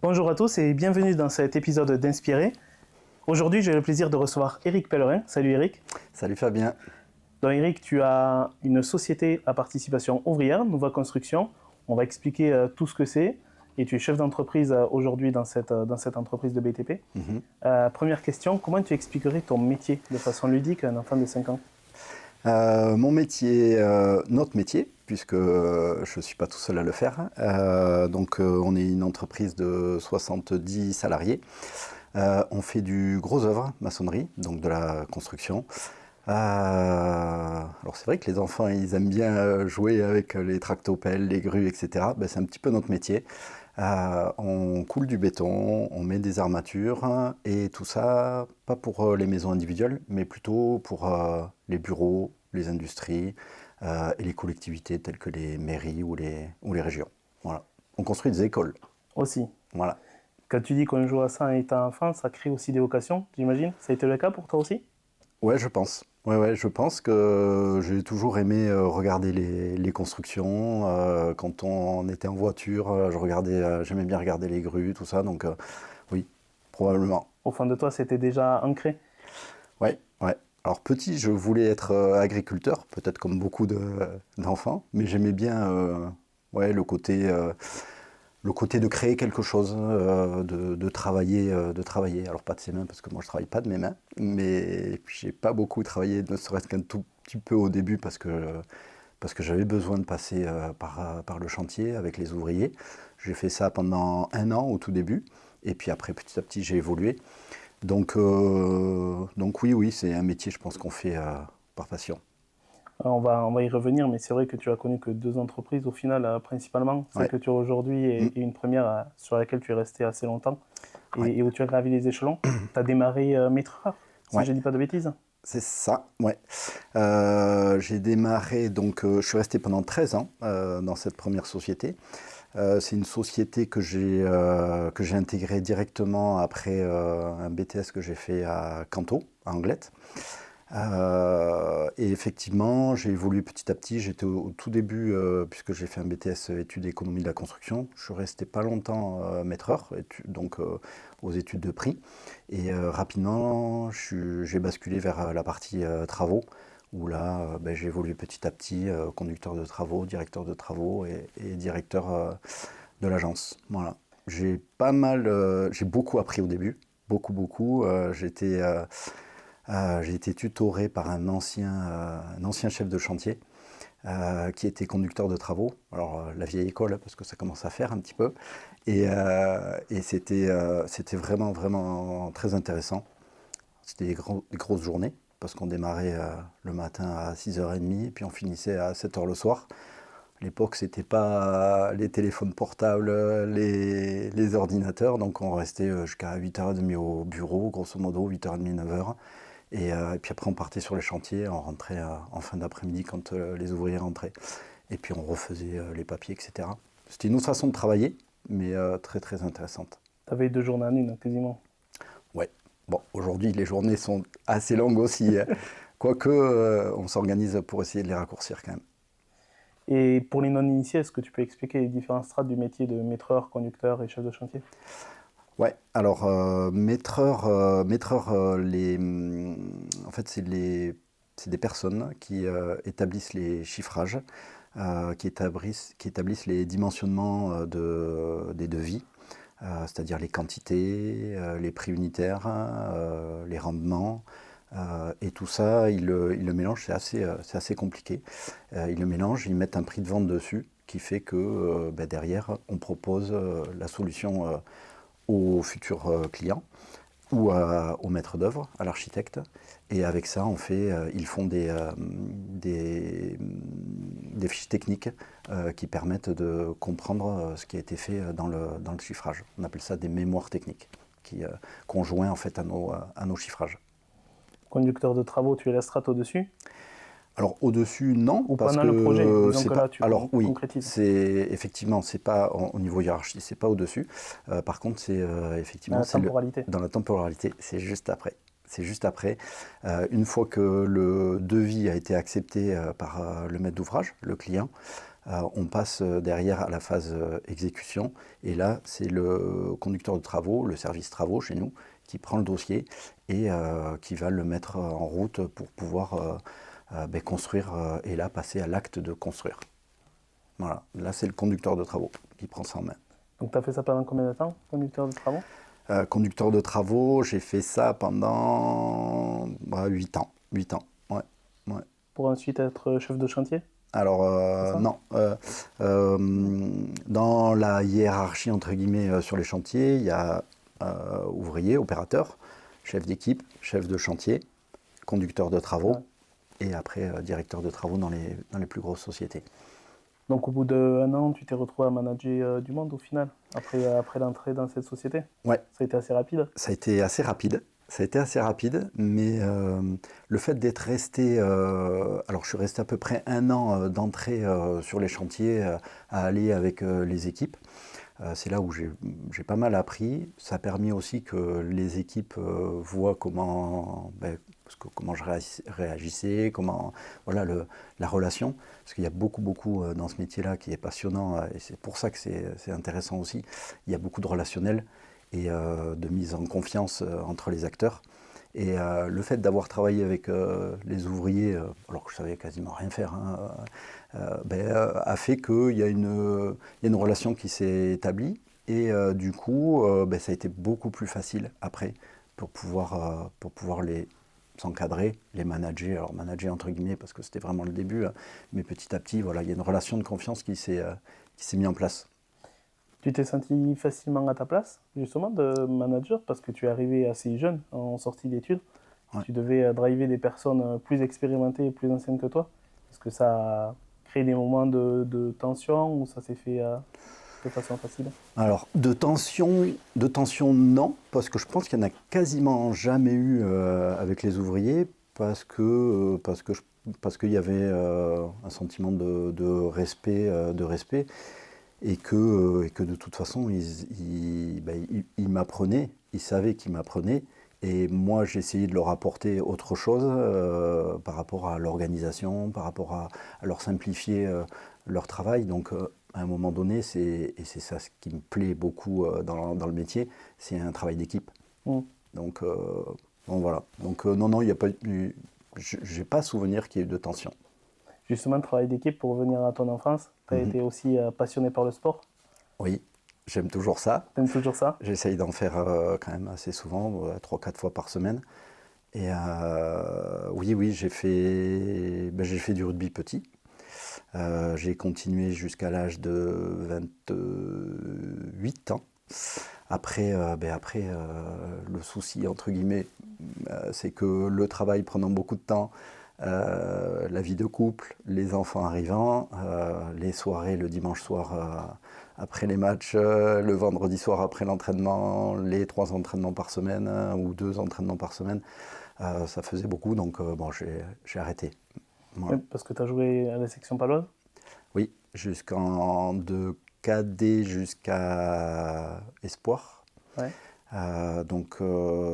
Bonjour à tous et bienvenue dans cet épisode d'Inspirer. Aujourd'hui, j'ai le plaisir de recevoir Éric Pellerin. Salut Éric. Salut Fabien. Donc Éric, tu as une société à participation ouvrière, Nova Construction. On va expliquer tout ce que c'est. Et tu es chef d'entreprise aujourd'hui dans cette entreprise de BTP. Première question, comment tu expliquerais ton métier de façon ludique à un enfant de 5 ans? Mon métier, notre métier, puisque je ne suis pas tout seul à le faire. On est une entreprise de 70 salariés. On fait du gros œuvre, maçonnerie, donc de la construction. Alors c'est vrai que les enfants, ils aiment bien jouer avec les tractopelles, les grues, etc. C'est un petit peu notre métier. On coule du béton, on met des armatures et tout ça, pas pour les maisons individuelles, mais plutôt pour les bureaux, les industries et les collectivités telles que les mairies ou les régions. Voilà. On construit des écoles. Aussi. Voilà. Quand tu dis qu'on joue à ça en étant enfant, ça crée aussi des vocations, j'imagine. Ça a été le cas pour toi aussi? Ouais, je pense. Ouais, je pense que j'ai toujours aimé regarder les constructions. Quand on était en voiture, j'aimais bien regarder les grues, tout ça. Donc oui, probablement. Au fond de toi, c'était déjà ancré? Ouais. Alors petit, je voulais être agriculteur, peut-être comme beaucoup d'enfants, mais j'aimais bien le côté de créer quelque chose, de travailler. Alors pas de ses mains, parce que moi je travaille pas de mes mains, mais j'ai pas beaucoup travaillé, ne serait-ce qu'un tout petit peu au début, parce que j'avais besoin de passer par le chantier avec les ouvriers. J'ai fait ça pendant 1 an au tout début, et puis après petit à petit j'ai évolué. Donc oui, c'est un métier, je pense, qu'on fait par passion. On va y revenir, mais c'est vrai que tu as connu que 2 entreprises au final, principalement. Celle Ouais. que tu as aujourd'hui et une première sur laquelle tu es resté assez longtemps Ouais. et où tu as gravi les échelons. Tu as démarré maîtreur, si Ouais. je ne dis pas de bêtises. C'est ça, ouais. J'ai démarré, donc je suis resté pendant 13 ans dans cette première société. C'est une société que j'ai intégrée directement après un BTS que j'ai fait à Canto, à Anglette. Et effectivement, j'ai évolué petit à petit. J'étais au tout début, puisque j'ai fait un BTS études économie de la construction. Je suis resté pas longtemps maîtreur, donc aux études de prix. Et rapidement, j'ai basculé vers la partie travaux, où là, j'ai évolué petit à petit, conducteur de travaux, directeur de travaux et directeur de l'agence. Voilà. J'ai beaucoup appris au début, beaucoup. J'ai été tutoré par un ancien chef de chantier qui était conducteur de travaux. Alors la vieille école, parce que ça commence à faire un petit peu. Et c'était vraiment très intéressant. C'était des grosses journées, parce qu'on démarrait le matin à 6h30 et puis on finissait à 7h le soir. À l'époque, c'était pas les téléphones portables, les ordinateurs, donc on restait jusqu'à 8h30 au bureau, grosso modo, 8h30, 9h. Et puis après, on partait sur les chantiers, on rentrait en fin d'après-midi quand les ouvriers rentraient. Et puis on refaisait les papiers, etc. C'était une autre façon de travailler, mais très intéressante. Tu avais 2 journées en une, quasiment. Ouais. Bon, aujourd'hui, les journées sont assez longues aussi, quoique on s'organise pour essayer de les raccourcir quand même. Et pour les non-initiés, est-ce que tu peux expliquer les différents strates du métier de maîtreur, conducteur et chef de chantier? Ouais, alors maîtreur, en fait, c'est des personnes qui établissent les chiffrages, qui établissent les dimensionnements des devis, c'est-à-dire les quantités, les prix unitaires, les rendements. Et tout ça, ils le mélangent, c'est assez compliqué. Ils le mélangent, ils mettent un prix de vente dessus, qui fait que derrière, on propose la solution aux futurs clients ou au maître d'œuvre, à l'architecte. Et avec ça, ils font des fiches techniques qui permettent de comprendre ce qui a été fait dans le chiffrage. On appelle ça des mémoires techniques qu'on joint en fait à nos chiffrages. Conducteur de travaux, tu es la strate au-dessus? Alors au-dessus, non, Ou parce pendant le projet, que disons c'est que pas. là, tu Alors oui, concrétises. c'est pas au niveau hiérarchie, c'est pas au-dessus. Par contre, c'est effectivement La temporalité. dans la temporalité, c'est juste après. C'est juste après, une fois que le devis a été accepté par le maître d'ouvrage, le client, on passe derrière à la phase exécution. Et là, c'est le conducteur de travaux, le service travaux chez nous, qui prend le dossier et qui va le mettre en route pour pouvoir construire et là passer à l'acte de construire. Voilà, là c'est le conducteur de travaux qui prend ça en main. Donc tu as fait ça pendant combien de temps, conducteur de travaux? Conducteur de travaux, j'ai fait ça pendant 8 ans. 8 ans, ouais. Pour ensuite être chef de chantier? Alors, non. Dans la hiérarchie, entre guillemets, sur les chantiers, il y a ouvrier, opérateur, chef d'équipe, chef de chantier, conducteur de travaux, et après directeur de travaux dans les plus grosses sociétés. Donc au bout d'1 an, tu t'es retrouvé à manager du monde au final, après l'entrée dans cette société? Ouais. Ça a été assez rapide? Ça a été assez rapide. Ça a été assez rapide, mais le fait d'être resté, alors je suis resté à peu près 1 an d'entrée sur les chantiers, à aller avec les équipes. C'est là où j'ai pas mal appris. Ça a permis aussi que les équipes voient comment je réagissais, voilà la relation. Parce qu'il y a beaucoup dans ce métier-là qui est passionnant et c'est pour ça que c'est intéressant aussi. Il y a beaucoup de relationnel et de mise en confiance entre les acteurs. Et le fait d'avoir travaillé avec les ouvriers, alors que je savais quasiment rien faire, a fait qu'il y a une relation qui s'est établie. Et du coup, ça a été beaucoup plus facile après pour pouvoir les s'encadrer, les manager. Alors manager entre guillemets parce que c'était vraiment le début, mais petit à petit, voilà, il y a une relation de confiance qui s'est mise en place. Tu t'es senti facilement à ta place, justement, de manager, parce que tu es arrivé assez jeune en sortie d'études. Ouais. Tu devais driver des personnes plus expérimentées et plus anciennes que toi. Est-ce que ça a créé des moments de tension ou ça s'est fait de façon facile? Alors, de tension, non, parce que je pense qu'il n'y en a quasiment jamais eu avec les ouvriers, parce qu'il y avait un sentiment de respect, et que de toute façon, ils m'apprenaient, ils savaient qu'ils m'apprenaient, et moi j'essayais de leur apporter autre chose par rapport à l'organisation, par rapport à leur simplifier leur travail. Donc à un moment donné, et c'est ça ce qui me plaît beaucoup dans le métier, c'est un travail d'équipe. Donc voilà. Donc non, il n'y a pas eu, j'ai pas souvenir qu'il y ait eu de tension. Justement, le travail d'équipe, pour revenir à ton enfance, tu as été aussi passionné par le sport? Oui, j'aime toujours ça. T'aimes toujours ça? J'essaye d'en faire quand même assez souvent, 3-4 fois par semaine. Et oui, j'ai fait du rugby petit. J'ai continué jusqu'à l'âge de 28 ans. Après, le souci, entre guillemets, c'est que le travail prenant beaucoup de temps, la vie de couple, les enfants arrivant, les soirées le dimanche soir après les matchs, le vendredi soir après l'entraînement, les 3 entraînements par semaine ou 2 entraînements par semaine, ça faisait beaucoup, donc j'ai arrêté. Voilà. Oui, parce que tu as joué à la section paloise? Oui, de cadet jusqu'à espoir. Ouais. Donc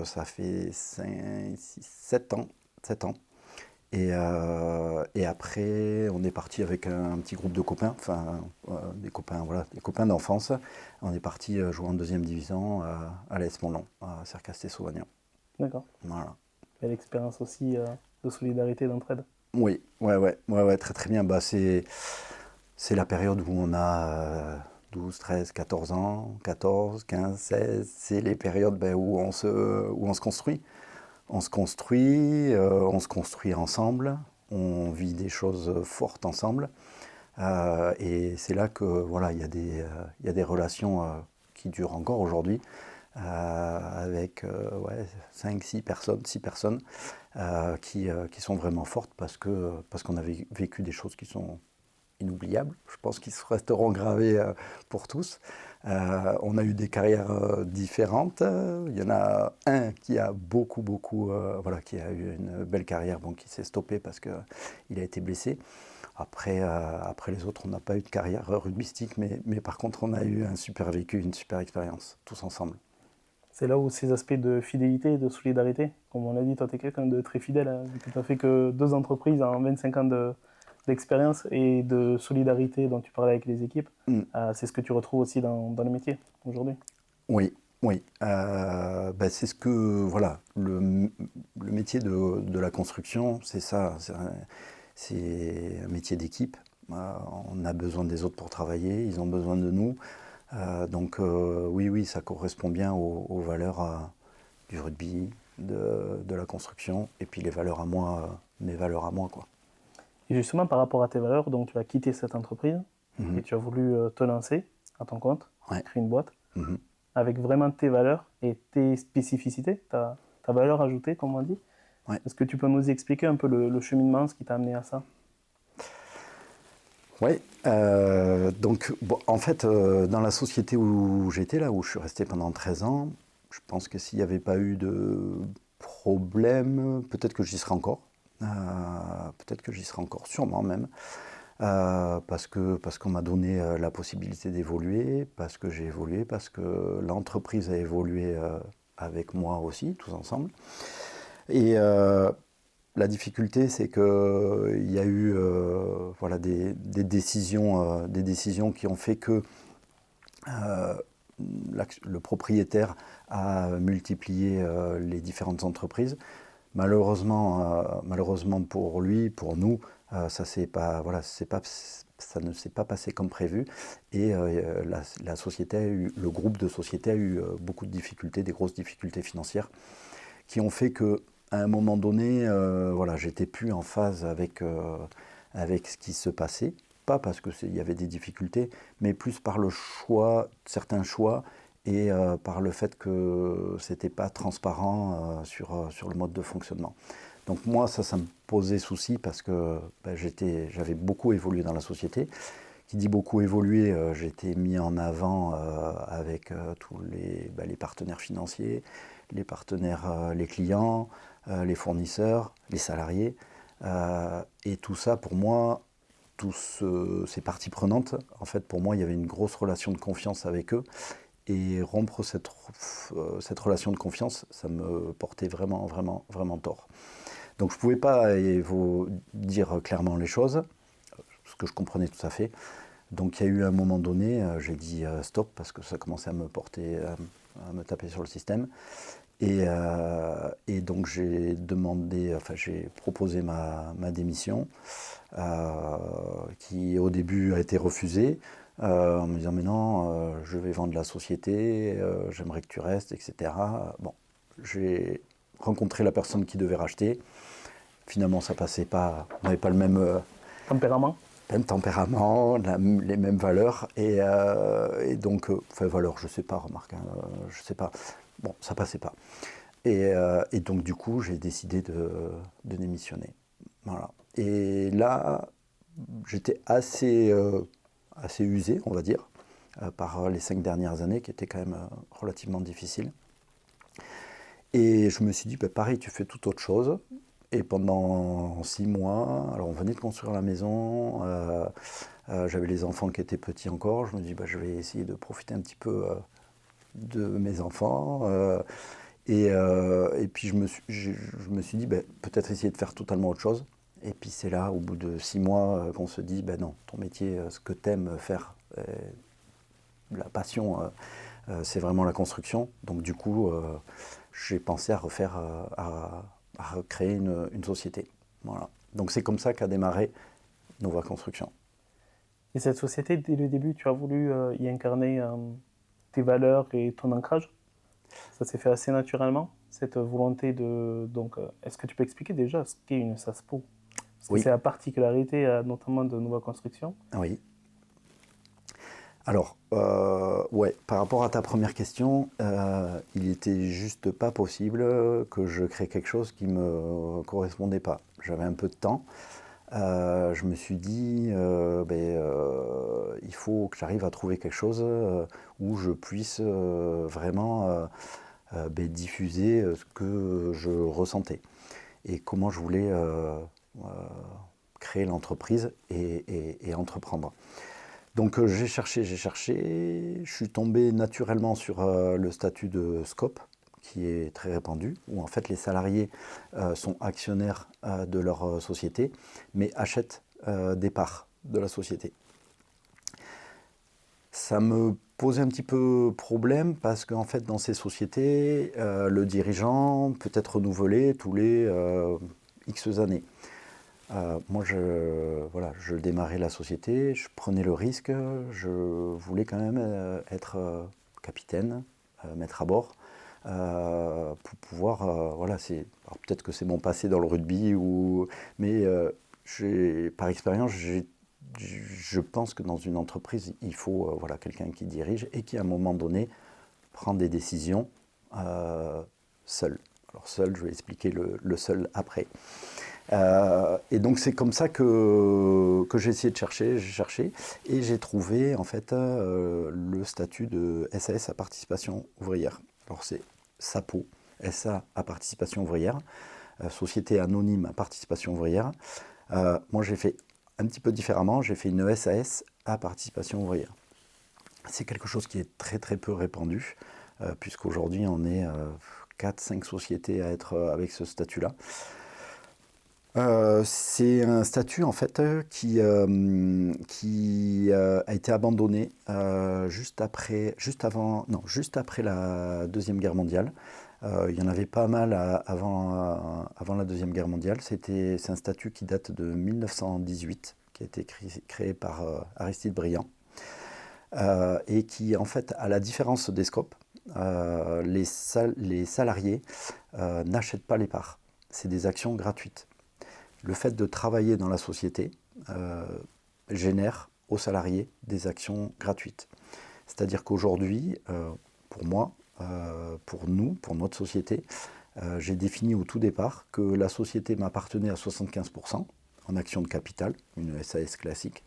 ça fait 7 ans. 7 ans. Et après, on est parti avec un petit groupe de copains, des copains d'enfance. On est parti jouer en 2e division à l'AS Montlon, à Cercasté-Sauvagnan. D'accord. Voilà. Belle expérience aussi de solidarité, d'entraide. Oui, ouais, très très bien. C'est la période où on a 12, 13, 14 ans, 14, 15, 16. C'est les périodes où on se construit. On se construit ensemble, on vit des choses fortes ensemble. Et c'est là que voilà, il y a des relations qui durent encore aujourd'hui, avec 5, 6 personnes, 6 personnes qui sont vraiment fortes parce qu'on a vécu des choses qui sont inoubliables. Je pense qu'ils resteront gravés pour tous. On a eu des carrières différentes. Il y en a un qui a qui a eu une belle carrière, qui s'est stoppé parce qu'il a été blessé. Après les autres, on n'a pas eu de carrière rugbystique, mais par contre, on a eu un super vécu, une super expérience, tous ensemble. C'est là où ces aspects de fidélité et de solidarité, comme on l'a dit, toi tu es quelqu'un de très fidèle, vu que tu n'as fait que 2 entreprises en 25 ans d'expérience et de solidarité dont tu parlais avec les équipes, c'est ce que tu retrouves aussi dans le métier aujourd'hui. Oui, oui. C'est ce que, voilà, le métier de la construction, c'est ça. C'est un métier d'équipe. On a besoin des autres pour travailler, ils ont besoin de nous. Oui, ça correspond bien aux valeurs du rugby, de la construction, et puis les valeurs à moi, mes valeurs à moi, quoi. Et justement, par rapport à tes valeurs, donc tu as quitté cette entreprise et tu as voulu te lancer à ton compte, Ouais. créer une boîte, Mhm. avec vraiment tes valeurs et tes spécificités, ta valeur ajoutée, comme on dit. Ouais. Est-ce que tu peux nous expliquer un peu le cheminement, ce qui t'a amené à ça? Oui, en fait, dans la société où j'étais, là où je suis resté pendant 13 ans, je pense que s'il n'y avait pas eu de problème, peut-être que j'y serais encore. Peut-être que j'y serais encore, sûrement même. Parce qu'on m'a donné la possibilité d'évoluer, parce que j'ai évolué, parce que l'entreprise a évolué avec moi aussi, tous ensemble. Et la difficulté, c'est qu'il y a eu des décisions qui ont fait que le propriétaire a multiplié les différentes entreprises. Malheureusement pour lui, pour nous, ça ne s'est pas passé comme prévu. Et la société le groupe de sociétés a eu beaucoup de difficultés, des grosses difficultés financières, qui ont fait que à un moment donné, j'étais plus en phase avec ce qui se passait. Pas parce qu'il y avait des difficultés, mais plus par certains choix, et par le fait que c'était pas transparent sur le mode de fonctionnement. Donc moi, ça me posait souci parce que j'avais beaucoup évolué dans la société. Qui dit beaucoup évolué, j'ai été mis en avant avec tous les partenaires financiers, les partenaires, les clients, les fournisseurs, les salariés. Et tout ça, pour moi, ces parties prenantes, en fait, pour moi, il y avait une grosse relation de confiance avec eux. Et rompre cette relation de confiance, ça me portait vraiment, vraiment, vraiment tort. Donc je ne pouvais pas vous dire clairement les choses, ce que je comprenais tout à fait. Donc il y a eu un moment donné, j'ai dit stop, parce que ça commençait à me taper sur le système. Et donc j'ai proposé ma démission, qui au début a été refusée, en me disant mais non, je vais vendre la société, j'aimerais que tu restes, etc. Bon, j'ai rencontré la personne qui devait racheter. Finalement, ça passait pas, on n'avait pas le même tempérament, les mêmes valeurs, et donc, valeurs, je sais pas, remarque, hein, je sais pas. Bon, ça passait pas. Et donc, du coup, j'ai décidé de démissionner. Voilà. Et là, j'étais assez usé, on va dire, par les 5 dernières années, qui étaient quand même relativement difficiles. Et je me suis dit, pareil, tu fais tout autre chose. Et pendant 6 mois, alors on venait de construire la maison, j'avais les enfants qui étaient petits encore, je me dis je vais essayer de profiter un petit peu de mes enfants. Et puis je me suis dit peut-être essayer de faire totalement autre chose. Et puis c'est là, au bout de 6 mois, qu'on se dit non, ton métier, ce que t'aimes faire, la passion, c'est vraiment la construction. Donc du coup, j'ai pensé à recréer une société. Voilà. Donc c'est comme ça qu'a démarré Nova Construction. Et cette société, dès le début, tu as voulu y incarner tes valeurs et ton ancrage. Ça s'est fait assez naturellement, cette volonté de... Donc, est-ce que tu peux expliquer déjà ce qu'est une SASPO? Parce que Oui. c'est la particularité notamment de Nova Construction. Oui. Alors, par rapport à ta première question, il n'était juste pas possible que je crée quelque chose qui ne me correspondait pas. J'avais un peu de temps. Je me suis dit, il faut que j'arrive à trouver quelque chose où je puisse vraiment diffuser ce que je ressentais et comment je voulais créer l'entreprise et entreprendre. Donc j'ai cherché, je suis tombé naturellement sur le statut de SCOP, qui est très répandu, où en fait les salariés sont actionnaires de leur société, mais achètent des parts de la société. Ça me posait un petit peu problème parce qu'en fait, dans ces sociétés, le dirigeant peut être renouvelé tous les X années. Moi, je démarrais la société, je prenais le risque, je voulais quand même être capitaine, mettre à bord, pour pouvoir, alors peut-être que c'est mon passé dans le rugby, mais par expérience, je pense que dans une entreprise, il faut quelqu'un qui dirige et qui, à un moment donné, prend des décisions seul. Alors seul, je vais expliquer le seul après. Et donc c'est comme ça que j'ai essayé de chercher, j'ai cherché, et j'ai trouvé en fait le statut de SAS à participation ouvrière. Alors c'est SAPO, SA à participation ouvrière, Société anonyme à participation ouvrière. Moi j'ai fait un petit peu différemment, j'ai fait une SAS à participation ouvrière. C'est quelque chose qui est très très peu répandu, puisqu'aujourd'hui on est 4-5 sociétés à être avec ce statut-là. C'est un statut en fait qui a été abandonné juste après la Deuxième Guerre mondiale. Il y en avait pas mal avant la Deuxième Guerre mondiale. C'est un statut qui date de 1918, qui a été créé par Aristide Briand, et qui en fait, à la différence des SCOP, les salariés n'achètent pas les parts. C'est des actions gratuites. Le fait de travailler dans la société génère aux salariés des actions gratuites. C'est-à-dire qu'aujourd'hui, pour moi, pour nous, pour notre société, j'ai défini au tout départ que la société m'appartenait à 75% en actions de capital, une SAS classique,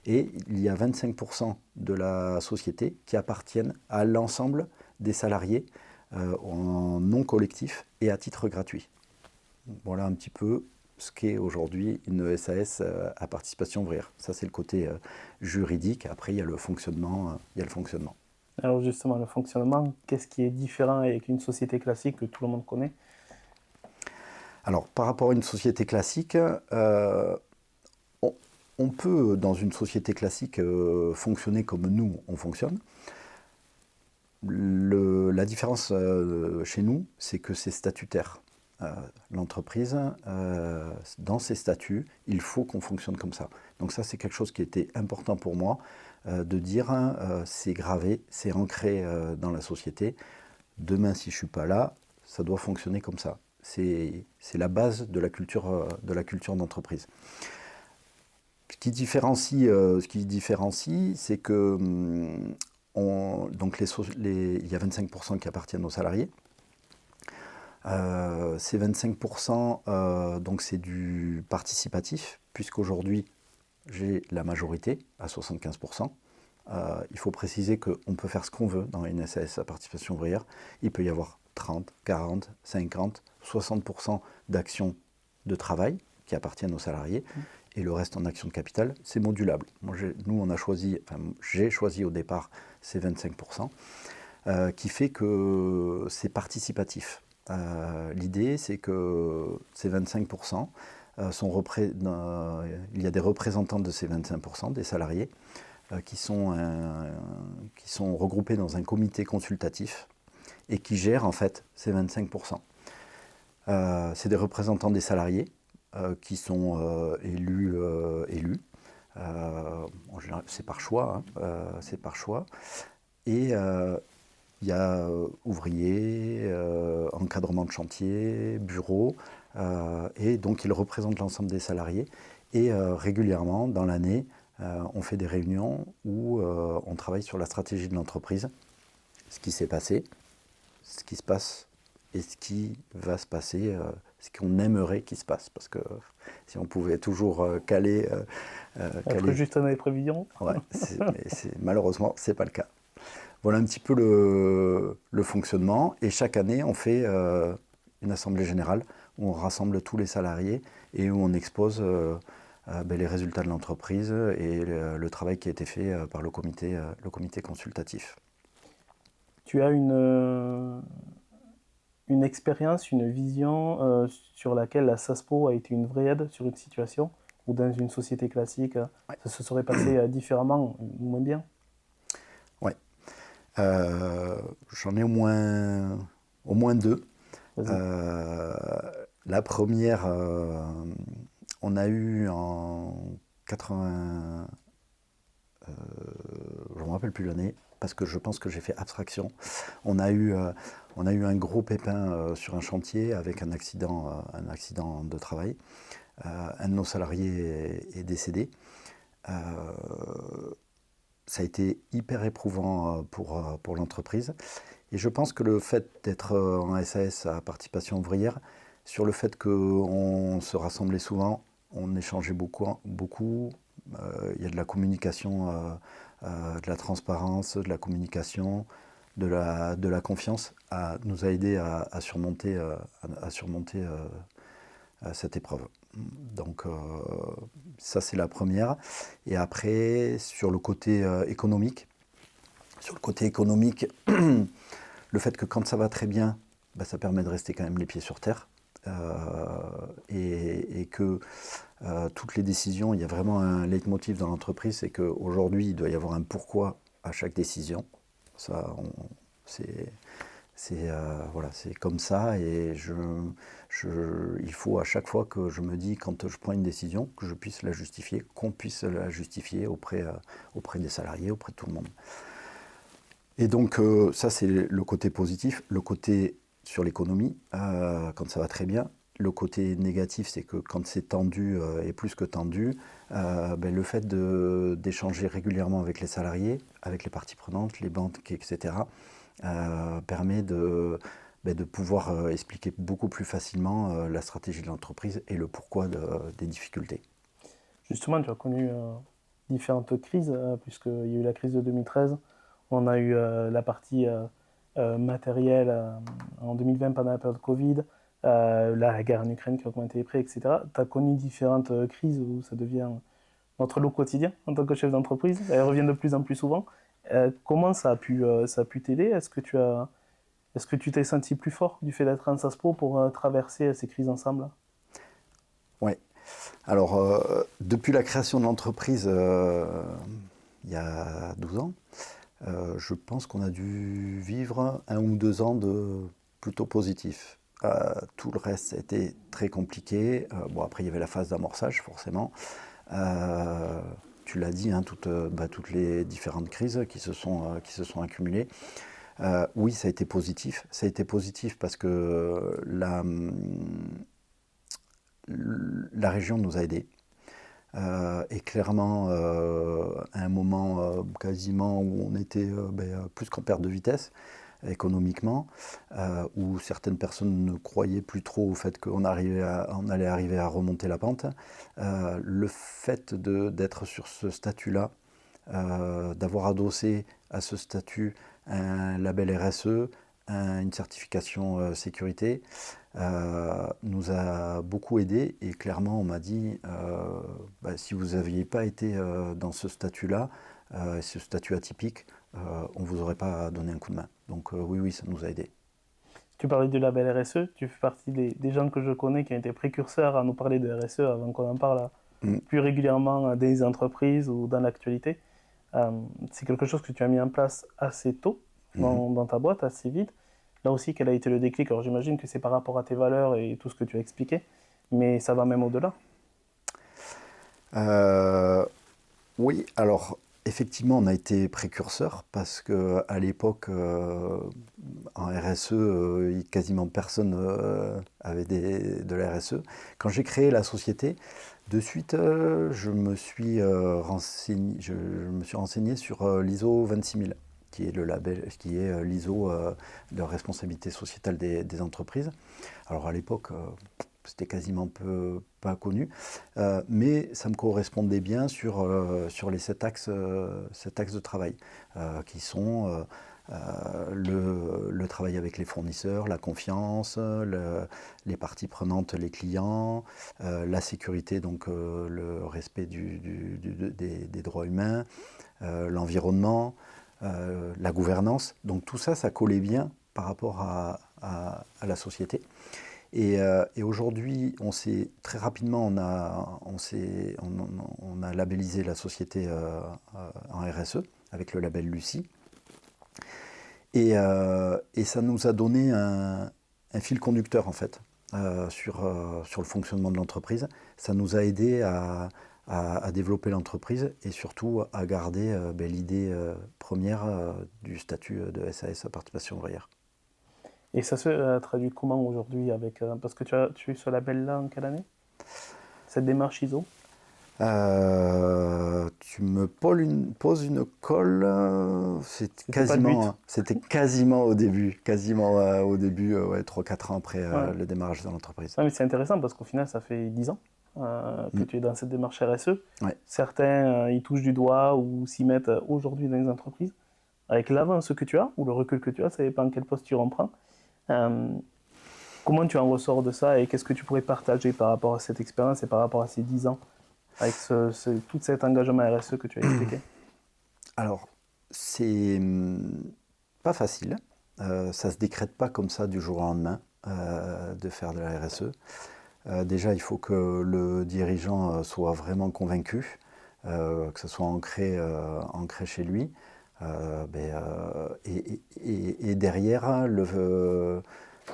et il y a 25% de la société qui appartiennent à l'ensemble des salariés en non collectif et à titre gratuit. Voilà un petit peu ce qu'est aujourd'hui une SAS à participation ouvrière. Ça, c'est le côté juridique. Après, il y a le fonctionnement. Alors justement, le fonctionnement, qu'est-ce qui est différent avec une société classique que tout le monde connaît? Alors, par rapport à une société classique, on peut, dans une société classique, fonctionner comme nous, on fonctionne. La différence chez nous, c'est que c'est statutaire. L'entreprise, dans ses statuts, il faut qu'on fonctionne comme ça. Donc ça, c'est quelque chose qui était important pour moi, de dire, c'est gravé, c'est ancré dans la société. Demain, si je ne suis pas là, ça doit fonctionner comme ça. C'est la base de la culture d'entreprise. Ce qui différencie, c'est que donc il y a 25% qui appartiennent aux salariés. Ces 25%, donc c'est du participatif, puisqu'aujourd'hui, j'ai la majorité à 75%. Il faut préciser qu'on peut faire ce qu'on veut dans une SAS à participation ouvrière. Il peut y avoir 30, 40, 50, 60% d'actions de travail qui appartiennent aux salariés, et le reste en actions de capital, c'est modulable. J'ai choisi au départ ces 25%, qui fait que c'est participatif. L'idée, c'est que ces 25%, il y a des représentants de ces 25%, des salariés, qui sont regroupés dans un comité consultatif et qui gèrent en fait ces 25%. C'est des représentants des salariés qui sont élus. En général, c'est par choix. C'est par choix. Et il y a ouvriers, encadrement de chantier, bureau, et donc ils représentent l'ensemble des salariés. Et régulièrement, dans l'année, on fait des réunions où on travaille sur la stratégie de l'entreprise, ce qui s'est passé, ce qui se passe et ce qui va se passer, ce qu'on aimerait qu'il se passe. Parce que si on pouvait toujours caler... Être juste dans les prévisions. Ouais, malheureusement, ce n'est pas le cas. Voilà un petit peu le fonctionnement. Et chaque année, on fait une assemblée générale où on rassemble tous les salariés et où on expose les résultats de l'entreprise et le travail qui a été fait par le comité consultatif. Tu as une expérience, une vision sur laquelle la SASPO a été une vraie aide sur une situation ou dans une société classique, Ouais. ça se serait passé différemment, ou moins bien? Ouais. J'en ai au moins deux. Vas-y. La première, on a eu en 80, je ne me rappelle plus l'année, parce que je pense que j'ai fait abstraction. On a eu un gros pépin sur un chantier avec un accident de travail. Un de nos salariés est décédé. Ça a été hyper éprouvant pour l'entreprise. Et je pense que le fait d'être en SAS à participation ouvrière, sur le fait qu'on se rassemblait souvent, on échangeait beaucoup. Il y a de la communication, de la transparence, de la communication, de la confiance, nous a aidé à surmonter, cette épreuve. Donc ça c'est la première. Et après, sur le côté économique, le fait que quand ça va très bien, bah, ça permet de rester quand même les pieds sur terre. Et que toutes les décisions, il y a vraiment un leitmotiv dans l'entreprise, c'est qu'aujourd'hui, il doit y avoir un pourquoi à chaque décision. Ça, voilà, c'est comme ça, et il faut à chaque fois que je me dis, quand je prends une décision, que je puisse la justifier, qu'on puisse la justifier auprès des salariés, auprès de tout le monde. Et donc ça c'est le côté positif. Le côté sur l'économie, quand ça va très bien. Le côté négatif, c'est que quand c'est tendu et plus que tendu, le fait d'échanger régulièrement avec les salariés, avec les parties prenantes, les banques, etc., permet de pouvoir expliquer beaucoup plus facilement la stratégie de l'entreprise et le pourquoi des difficultés. Justement, tu as connu différentes crises, puisqu'il y a eu la crise de 2013, on a eu la partie matérielle en 2020 pendant la période Covid, la guerre en Ukraine qui a augmenté les prix, etc. Tu as connu différentes crises où ça devient notre lot quotidien en tant que chef d'entreprise. Elles reviennent de plus en plus souvent. Comment ça a pu t'aider? Est-ce que tu t'es senti plus fort du fait d'être en SASPO pour traverser ces crises ensemble? Oui. Alors, depuis la création de l'entreprise, il y a 12 ans, je pense qu'on a dû vivre 1 ou 2 ans de plutôt positifs. Tout le reste, ça a été très compliqué. Bon, après, il y avait la phase d'amorçage, forcément. Tu l'as dit, hein, toutes les différentes crises qui se sont accumulées. Oui, ça a été positif. Ça a été positif parce que la région nous a aidés. Et clairement, à un moment quasiment où on était plus qu'en perte de vitesse économiquement, où certaines personnes ne croyaient plus trop au fait qu'on allait arriver à remonter la pente, le fait d'être sur ce statut-là, d'avoir adossé à ce statut un label RSE, une certification sécurité, nous a beaucoup aidé. Et clairement, on m'a dit, si vous n'aviez pas été dans ce statut-là, ce statut atypique, on ne vous aurait pas donné un coup de main. Donc oui, ça nous a aidé. Tu parlais du label RSE, tu fais partie des gens que je connais qui ont été précurseurs à nous parler de RSE avant qu'on en parle plus régulièrement des entreprises ou dans l'actualité. C'est quelque chose que tu as mis en place assez tôt dans ta boîte, assez vite. Là aussi, quel a été le déclic? Alors j'imagine que c'est par rapport à tes valeurs et tout ce que tu as expliqué, mais ça va même au-delà. Oui, alors effectivement, on a été précurseur parce qu'à l'époque, en RSE, quasiment personne avait de la RSE. Quand j'ai créé la société, de suite, je me suis renseigné sur l'ISO 26000, qui est le label, qui est l'ISO de responsabilité sociétale des entreprises. Alors à l'époque, c'était quasiment pas connu, mais ça me correspondait bien sur les 7 axes de travail, qui sont le travail avec les fournisseurs, la confiance, les parties prenantes, les clients, la sécurité, donc le respect des droits humains, l'environnement, la gouvernance. Donc tout ça, ça collait bien par rapport à la société. Et aujourd'hui, très rapidement, on a labellisé la société en RSE avec le label Lucie. Et ça nous a donné un fil conducteur en fait sur le fonctionnement de l'entreprise. Ça nous a aidé à développer l'entreprise et surtout à garder l'idée première du statut de SAS à participation ouvrière. Et ça se traduit comment aujourd'hui avec parce que tu es ce label-là en quelle année? Cette démarche ISO? Tu me poses une colle, c'était quasiment au début, ouais, 3-4 ans après le démarrage de l'entreprise. Ouais, mais c'est intéressant parce qu'au final, ça fait 10 ans que tu es dans cette démarche RSE. Ouais. Certains y touchent du doigt ou s'y mettent aujourd'hui dans les entreprises. Avec l'avance que tu as ou le recul que tu as, ça dépend quelle posture on prend. Comment tu en ressors de ça et qu'est-ce que tu pourrais partager par rapport à cette expérience et par rapport à ces 10 ans avec tout cet engagement RSE que tu as expliqué? Alors, c'est pas facile. Ça se décrète pas comme ça du jour au lendemain de faire de la RSE. Déjà, il faut que le dirigeant soit vraiment convaincu, que ce soit ancré chez lui. Et derrière,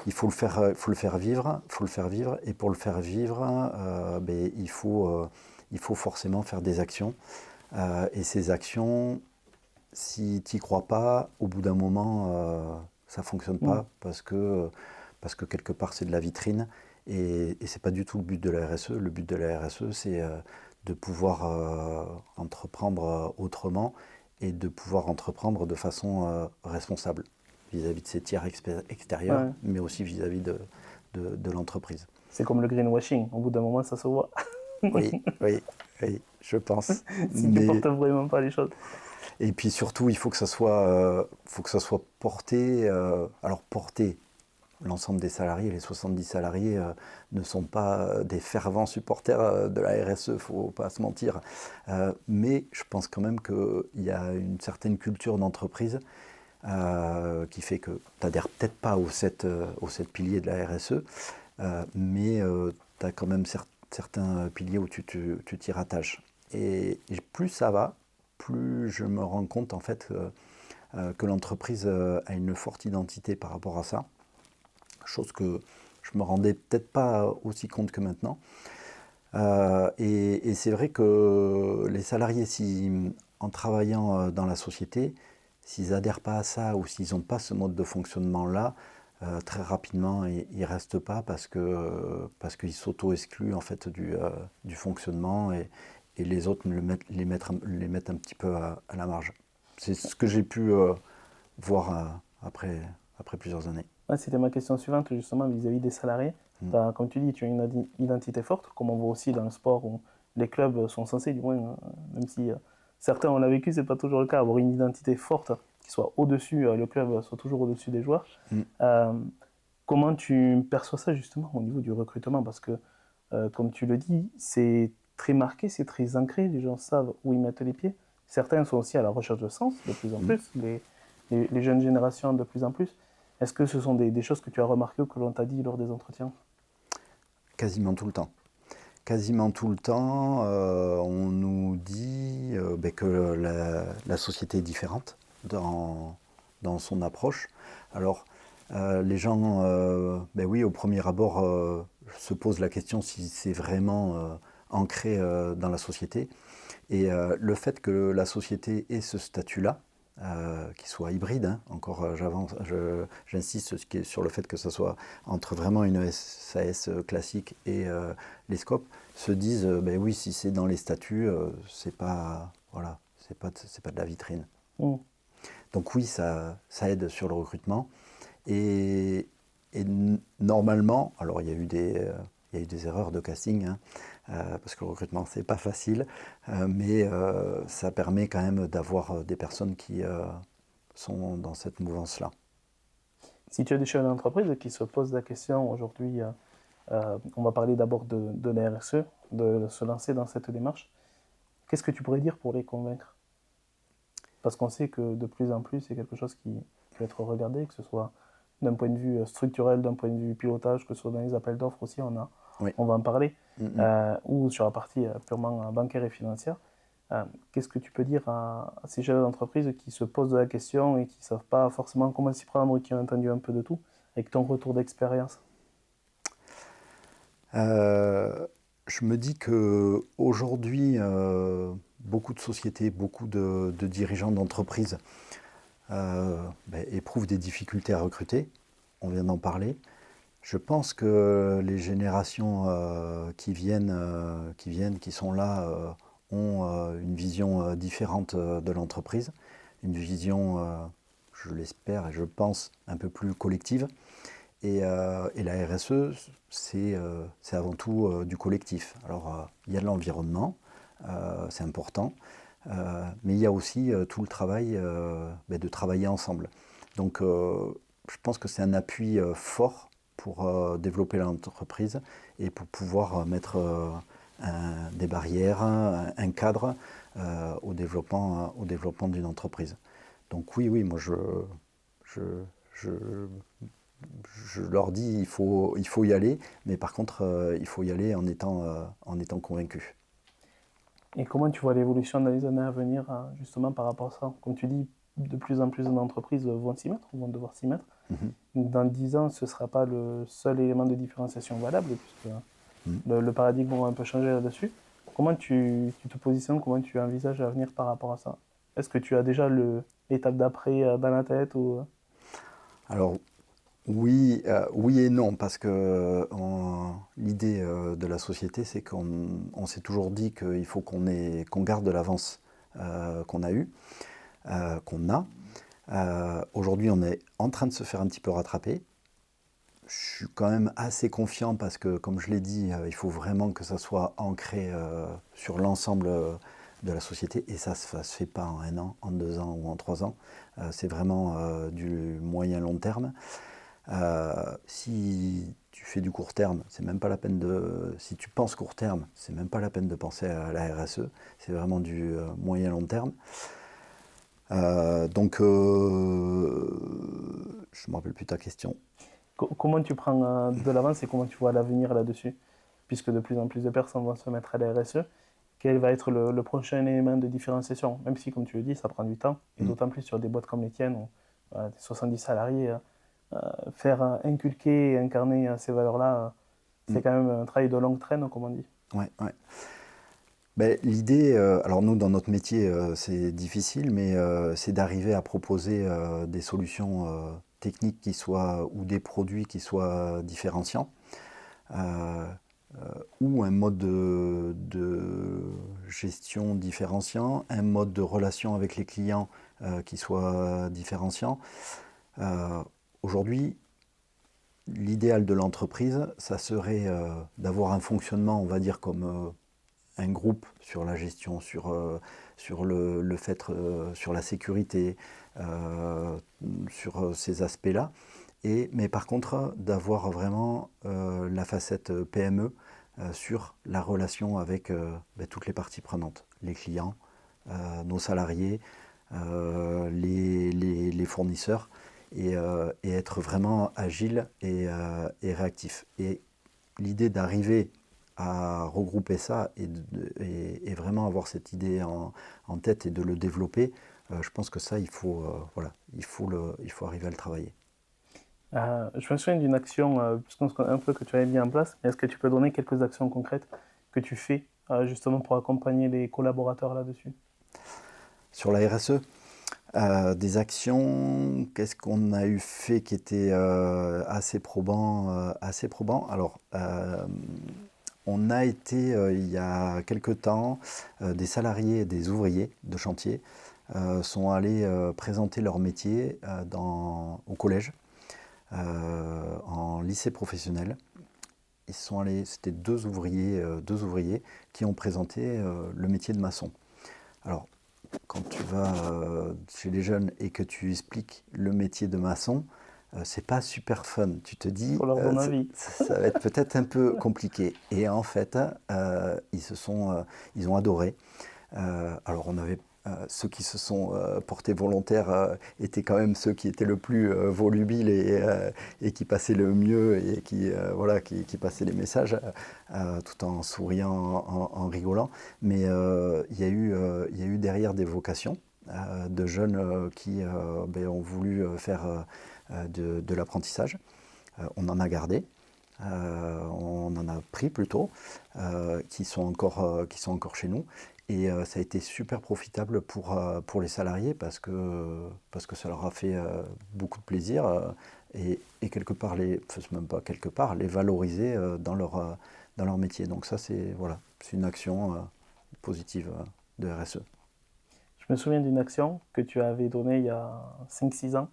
il faut le faire vivre, et pour le faire vivre, il faut forcément faire des actions. Et ces actions, si tu n'y crois pas, au bout d'un moment, ça ne fonctionne pas parce que quelque part c'est de la vitrine et c'est pas du tout le but de la RSE. Le but de la RSE, c'est de pouvoir entreprendre autrement et de pouvoir entreprendre de façon responsable vis-à-vis de ses tiers extérieurs, mais aussi vis-à-vis de l'entreprise. C'est comme le greenwashing, au bout d'un moment ça se voit. Oui, je pense. Si tu portes vraiment pas les choses. Et puis surtout, il faut que ça soit porté. Alors porté, l'ensemble des salariés, les 70 salariés ne sont pas des fervents supporters de la RSE, il ne faut pas se mentir. Mais je pense quand même qu'il y a une certaine culture d'entreprise qui fait que tu n'adhères peut-être pas aux 7 piliers de la RSE, mais tu as quand même certains piliers où tu t'y rattaches. Et plus ça va, plus je me rends compte en fait que l'entreprise a une forte identité par rapport à ça, chose que je me rendais peut-être pas aussi compte que maintenant. Et c'est vrai que les salariés, en travaillant dans la société, s'ils n'adhèrent pas à ça ou s'ils n'ont pas ce mode de fonctionnement-là, très rapidement, ils ne restent pas parce qu'ils s'auto-excluent en fait du fonctionnement et les autres les mettent un petit peu à la marge. C'est ce que j'ai pu voir après plusieurs années. Ouais, c'était ma question suivante justement vis-à-vis des salariés. Comme tu dis, tu as une identité forte, comme on voit aussi dans le sport où les clubs sont censés, du moins, même si certains on l'a vécu, c'est pas toujours le cas, avoir une identité forte qui soit au-dessus, le club soit toujours au-dessus des joueurs. Comment tu perçois ça justement au niveau du recrutement? Parce que, comme tu le dis, c'est très marqué, c'est très ancré, les gens savent où ils mettent les pieds. Certains sont aussi à la recherche de sens de plus en plus, les jeunes générations de plus en plus. Est-ce que ce sont des choses que tu as remarquées ou que l'on t'a dit lors des entretiens? Quasiment tout le temps. Quasiment tout le temps, on nous dit que la société est différente dans son approche. Alors, les gens, oui, au premier abord, se posent la question si c'est vraiment ancré dans la société. Et le fait que la société ait ce statut-là, qui soit hybride, hein, encore j'insiste sur le fait que ce soit entre vraiment une SAS classique et les scopes, se disent oui, si c'est dans les statuts, c'est pas de la vitrine. Donc oui, ça aide sur le recrutement. Et normalement, alors il y a eu des erreurs de casting, hein, parce que le recrutement c'est pas facile, mais ça permet quand même d'avoir des personnes qui sont dans cette mouvance-là. Si tu as des chefs d'entreprise qui se posent la question aujourd'hui, on va parler d'abord de la RSE, de se lancer dans cette démarche, qu'est-ce que tu pourrais dire pour les convaincre? Parce qu'on sait que de plus en plus c'est quelque chose qui peut être regardé, que ce soit d'un point de vue structurel, d'un point de vue pilotage, que ce soit dans les appels d'offres aussi, Oui. on va en parler, Mhm. ou sur la partie purement bancaire et financière. Qu'est-ce que tu peux dire à ces chefs d'entreprise qui se posent de la question et qui ne savent pas forcément comment s'y prendre, qui ont entendu un peu de tout, avec ton retour d'expérience? Je me dis que aujourd'hui, beaucoup de sociétés, beaucoup de dirigeants d'entreprises éprouvent des difficultés à recruter. On vient d'en parler. Je pense que les générations qui sont là, ont une vision différente de l'entreprise, une vision, je l'espère et je pense, un peu plus collective. Et la RSE, c'est avant tout du collectif. Alors, il y a de l'environnement, c'est important, mais il y a aussi tout le travail de travailler ensemble. Donc, je pense que c'est un appui fort pour développer l'entreprise et pour pouvoir mettre des barrières, un cadre au développement d'une entreprise. Donc oui, moi je, je, je leur dis il faut y aller, mais par contre il faut y aller en étant convaincu. Et comment tu vois l'évolution dans les années à venir, justement par rapport à ça? Comme tu dis, de plus en plus d'entreprises vont s'y mettre, vont devoir s'y mettre. Mhm. Dans 10 ans, ce ne sera pas le seul élément de différenciation valable, puisque Mhm. le paradigme va un peu changer là-dessus. Comment tu te positionnes, comment tu envisages l'avenir par rapport à ça? Est-ce que tu as déjà l'étape d'après dans la tête ou... Alors oui, oui et non, parce que l'idée de la société, c'est qu'on s'est toujours dit qu'il faut qu'on garde de l'avance qu'on a eue, qu'on a. Aujourd'hui, on est en train de se faire un petit peu rattraper. Je suis quand même assez confiant parce que, comme je l'ai dit, il faut vraiment que ça soit ancré sur l'ensemble de la société. Et ça ne se fait pas en 1 an, en 2 ans ou en 3 ans. C'est vraiment du moyen-long terme. Si tu fais du court terme, c'est même pas la peine de. Si tu penses court terme, c'est même pas la peine de penser à la RSE. C'est vraiment du moyen-long terme. Donc, je me rappelle plus ta question. Comment tu prends de l'avance et comment tu vois l'avenir là-dessus? Puisque de plus en plus de personnes vont se mettre à la RSE, quel va être le prochain élément de différenciation? Même si, comme tu le dis, ça prend du temps, et Mm. d'autant plus sur des boîtes comme les tiennes, où des 70 salariés, faire inculquer et incarner ces valeurs-là, c'est Mm. quand même un travail de longue traîne, comme on dit. Ouais, ouais. Ben, l'idée, alors nous dans notre métier c'est difficile, mais c'est d'arriver à proposer des solutions techniques qui soient, ou des produits qui soient différenciants, euh, ou un mode de gestion différenciant, un mode de relation avec les clients qui soit différenciant. Aujourd'hui, l'idéal de l'entreprise, ça serait d'avoir un fonctionnement, on va dire, comme un groupe sur la gestion, sur le fait, sur la sécurité, sur ces aspects-là. Mais par contre, d'avoir vraiment la facette PME sur la relation avec toutes les parties prenantes, les clients, nos salariés, les fournisseurs, et être vraiment agile et réactif. Et l'idée d'arriver à regrouper ça et vraiment avoir cette idée en tête et de le développer, je pense que ça, voilà, il faut arriver à le travailler. Je me souviens d'une action, puisqu'on se connaît un peu, que tu avais mis en place. Est-ce que tu peux donner quelques actions concrètes que tu fais justement pour accompagner les collaborateurs là-dessus? Sur la RSE, des actions, qu'est-ce qu'on a eu fait qui était assez probant, Alors, on a été, il y a quelque temps, des salariés et des ouvriers de chantier sont allés présenter leur métier au collège, en lycée professionnel. Ils sont allés, c'était deux ouvriers qui ont présenté le métier de maçon. Alors, quand tu vas chez les jeunes et que tu expliques le métier de maçon, c'est pas super fun. Tu te dis, Pour leur donner avis. ça va être peut-être un peu compliqué. Et en fait, ils ont adoré. Alors, on avait ceux qui se sont portés volontaires étaient quand même ceux qui étaient le plus volubiles et qui passaient le mieux et qui passaient les messages tout en souriant, en rigolant. Mais il y a eu derrière des vocations de jeunes qui ont voulu faire de l'apprentissage. On en a gardé. On en a pris plutôt, qui sont encore chez nous. Et ça a été super profitable pour les salariés parce que ça leur a fait beaucoup de plaisir et quelque part, même pas quelque part, les valoriser dans leur métier. Donc ça, c'est une action positive de RSE. Je me souviens d'une action que tu avais donnée il y a 5-6 ans,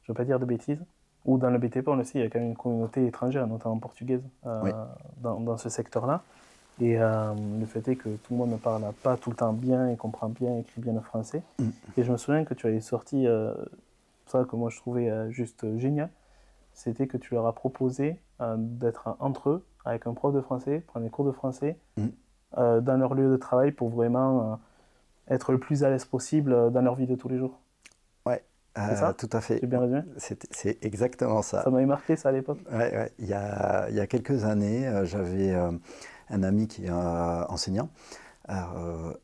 je ne veux pas dire de bêtises, où dans le BTP, on le sait, il y a quand même une communauté étrangère, notamment portugaise, Oui. dans ce secteur-là. Et le fait est que tout le monde ne parle pas tout le temps bien et comprend bien, écrit bien le français. Et je me souviens que tu avais sorti ça que moi je trouvais juste génial. C'était que tu leur as proposé d'être entre eux, avec un prof de français, prendre des cours de français dans leur lieu de travail pour vraiment être le plus à l'aise possible dans leur vie de tous les jours. Ouais, C'est ça? tout à fait. J'ai bien résumé? C'est exactement ça. Ça m'avait marqué ça à l'époque. Ouais. Il y a quelques années, j'avais un ami qui est enseignant.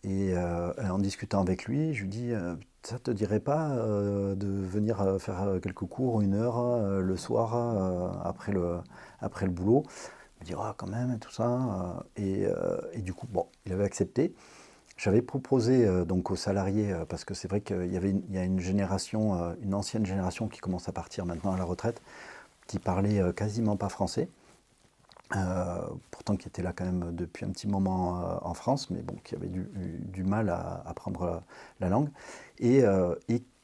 Et en discutant avec lui, je lui dis ça te dirait pas de venir faire quelques cours, 1 heure le soir après le boulot. Il me dit ah, quand même, et tout ça. Et du coup, bon, il avait accepté. J'avais proposé donc aux salariés, parce que c'est vrai qu'il y a une génération, une ancienne génération qui commence à partir maintenant à la retraite, qui parlait quasiment pas français. Pourtant qui était là quand même depuis un petit moment en France, mais bon, qui avait du mal à apprendre la langue. Et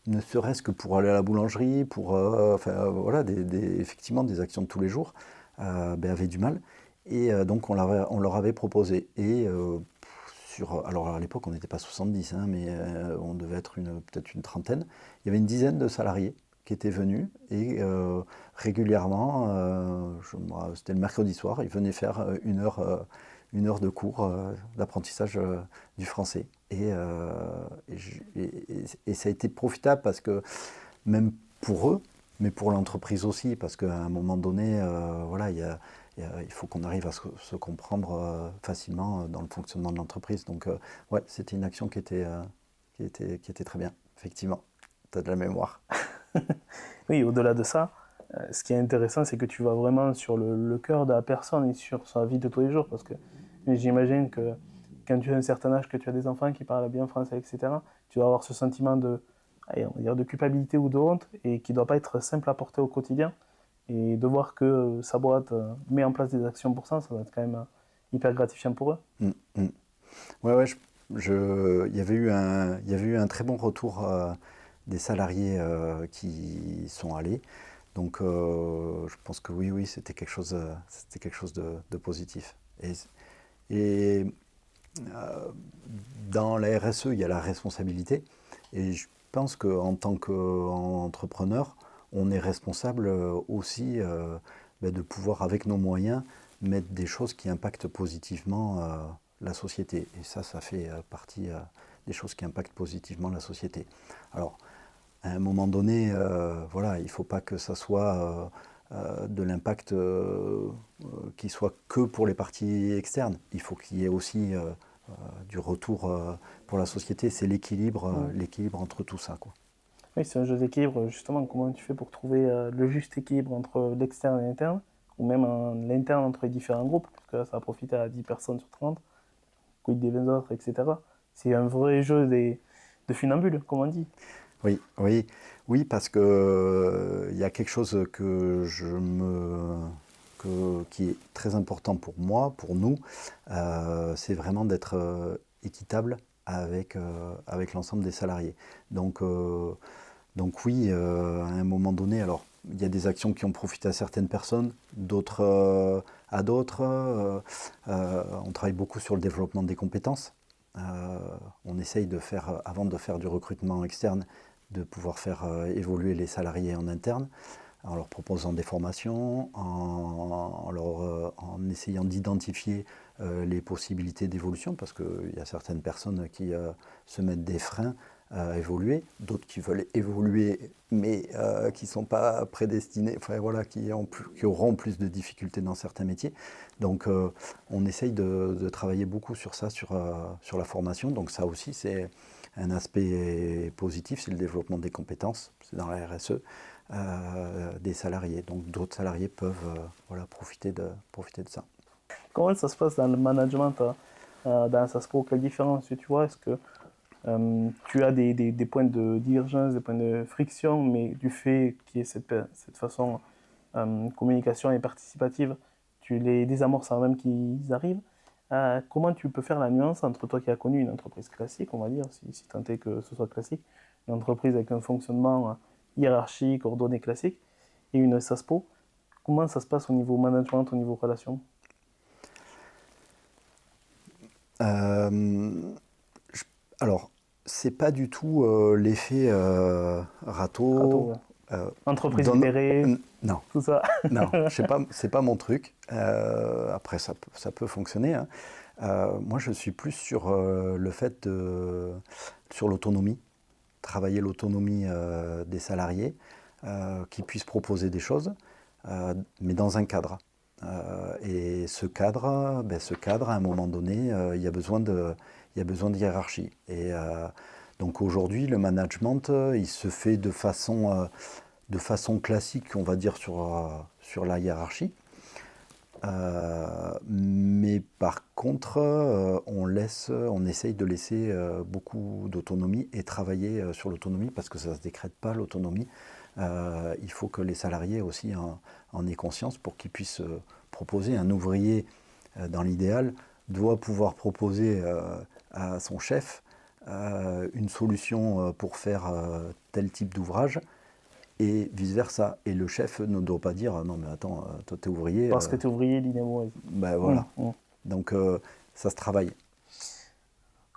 ne serait-ce que pour aller à la boulangerie, pour effectivement des actions de tous les jours, avaient du mal. Et donc on leur avait proposé. Et alors à l'époque on n'était pas 70, mais on devait être peut-être une trentaine. Il y avait une dizaine de salariés qui étaient venus et régulièrement, c'était le mercredi soir, ils venaient faire 1 heure de cours d'apprentissage du français. Et ça a été profitable parce que même pour eux, mais pour l'entreprise aussi, parce qu'à un moment donné, il faut qu'on arrive à se comprendre facilement dans le fonctionnement de l'entreprise. Donc ouais, c'était une action qui était très bien, effectivement. Tu as de la mémoire. Oui, au-delà de ça, ce qui est intéressant, c'est que tu vas vraiment sur le cœur de la personne et sur sa vie de tous les jours. Parce que j'imagine que quand tu as un certain âge, que tu as des enfants qui parlent bien français, etc., tu dois avoir ce sentiment on va dire de culpabilité ou de honte et qui ne doit pas être simple à porter au quotidien. Et de voir que sa boîte met en place des actions pour ça, ça doit être quand même hyper gratifiant pour eux. Ouais, il y avait eu un très bon retour des salariés qui sont allés. Donc je pense que oui, c'était quelque chose de positif. Et dans la RSE, il y a la responsabilité. Et je pense qu'en tant qu'entrepreneur, on est responsable aussi de pouvoir, avec nos moyens, mettre des choses qui impactent positivement la société. Et ça fait partie des choses qui impactent positivement la société. Alors, à un moment donné, il ne faut pas que ça soit de l'impact qui soit que pour les parties externes. Il faut qu'il y ait aussi du retour pour la société. C'est l'équilibre entre tout ça, quoi. Oui, c'est un jeu d'équilibre. Justement, comment tu fais pour trouver le juste équilibre entre l'externe et l'interne, ou même l'interne entre les différents groupes, parce que là, ça va profiter à 10 personnes sur 30, quid des 20 autres, etc. C'est un vrai jeu de funambule, comme on dit. Oui, parce que il y a quelque chose qui est très important pour moi, pour nous, c'est vraiment d'être équitable avec l'ensemble des salariés. Donc oui, à un moment donné, alors il y a des actions qui ont profité à certaines personnes, d'autres à d'autres. On travaille beaucoup sur le développement des compétences. On essaye avant de faire du recrutement externe, de pouvoir faire évoluer les salariés en interne. en leur proposant des formations, en essayant d'identifier les possibilités d'évolution, parce qu'il y a certaines personnes qui se mettent des freins à évoluer, d'autres qui veulent évoluer mais qui ne sont pas prédestinés, enfin, voilà, qui auront plus de difficultés dans certains métiers. Donc on essaye de travailler beaucoup sur ça, sur la formation. Donc ça aussi c'est un aspect positif, c'est le développement des compétences, c'est dans la RSE des salariés. Donc d'autres salariés peuvent profiter de ça. Comment ça se passe dans le management, dans Saspo? Quelle différence tu vois? Est-ce que tu as des points de divergence, des points de friction, mais du fait qu'il y ait cette façon communication et participative, tu les désamorces avant même qu'ils arrivent. Comment tu peux faire la nuance entre toi qui as connu une entreprise classique, on va dire, si tant est que ce soit classique, une entreprise avec un fonctionnement hiérarchique, ordonné, classique, et une SASPO? Comment ça se passe au niveau management, au niveau relation? Alors, c'est pas du tout l'effet râteau. Entreprise libérée, non, tout ça. non, c'est pas mon truc. Après, ça peut fonctionner. Hein. Moi, je suis plus sur le fait sur l'autonomie, travailler l'autonomie des salariés, qui puissent proposer des choses, mais dans un cadre. Et ce cadre, à un moment donné, il y a besoin de hiérarchie. Et donc aujourd'hui, le management, il se fait de façon classique, on va dire, sur la hiérarchie. Mais par contre, on essaye de laisser beaucoup d'autonomie et travailler sur l'autonomie, parce que ça ne se décrète pas, l'autonomie. Il faut que les salariés aussi en aient conscience pour qu'ils puissent proposer. Un ouvrier, dans l'idéal, doit pouvoir proposer à son chef une solution pour faire tel type d'ouvrage, et vice-versa. Et le chef ne doit pas dire « Non mais attends, toi t'es ouvrier. » Parce que t'es ouvrier, Dynamo. Ben voilà. Donc ça se travaille.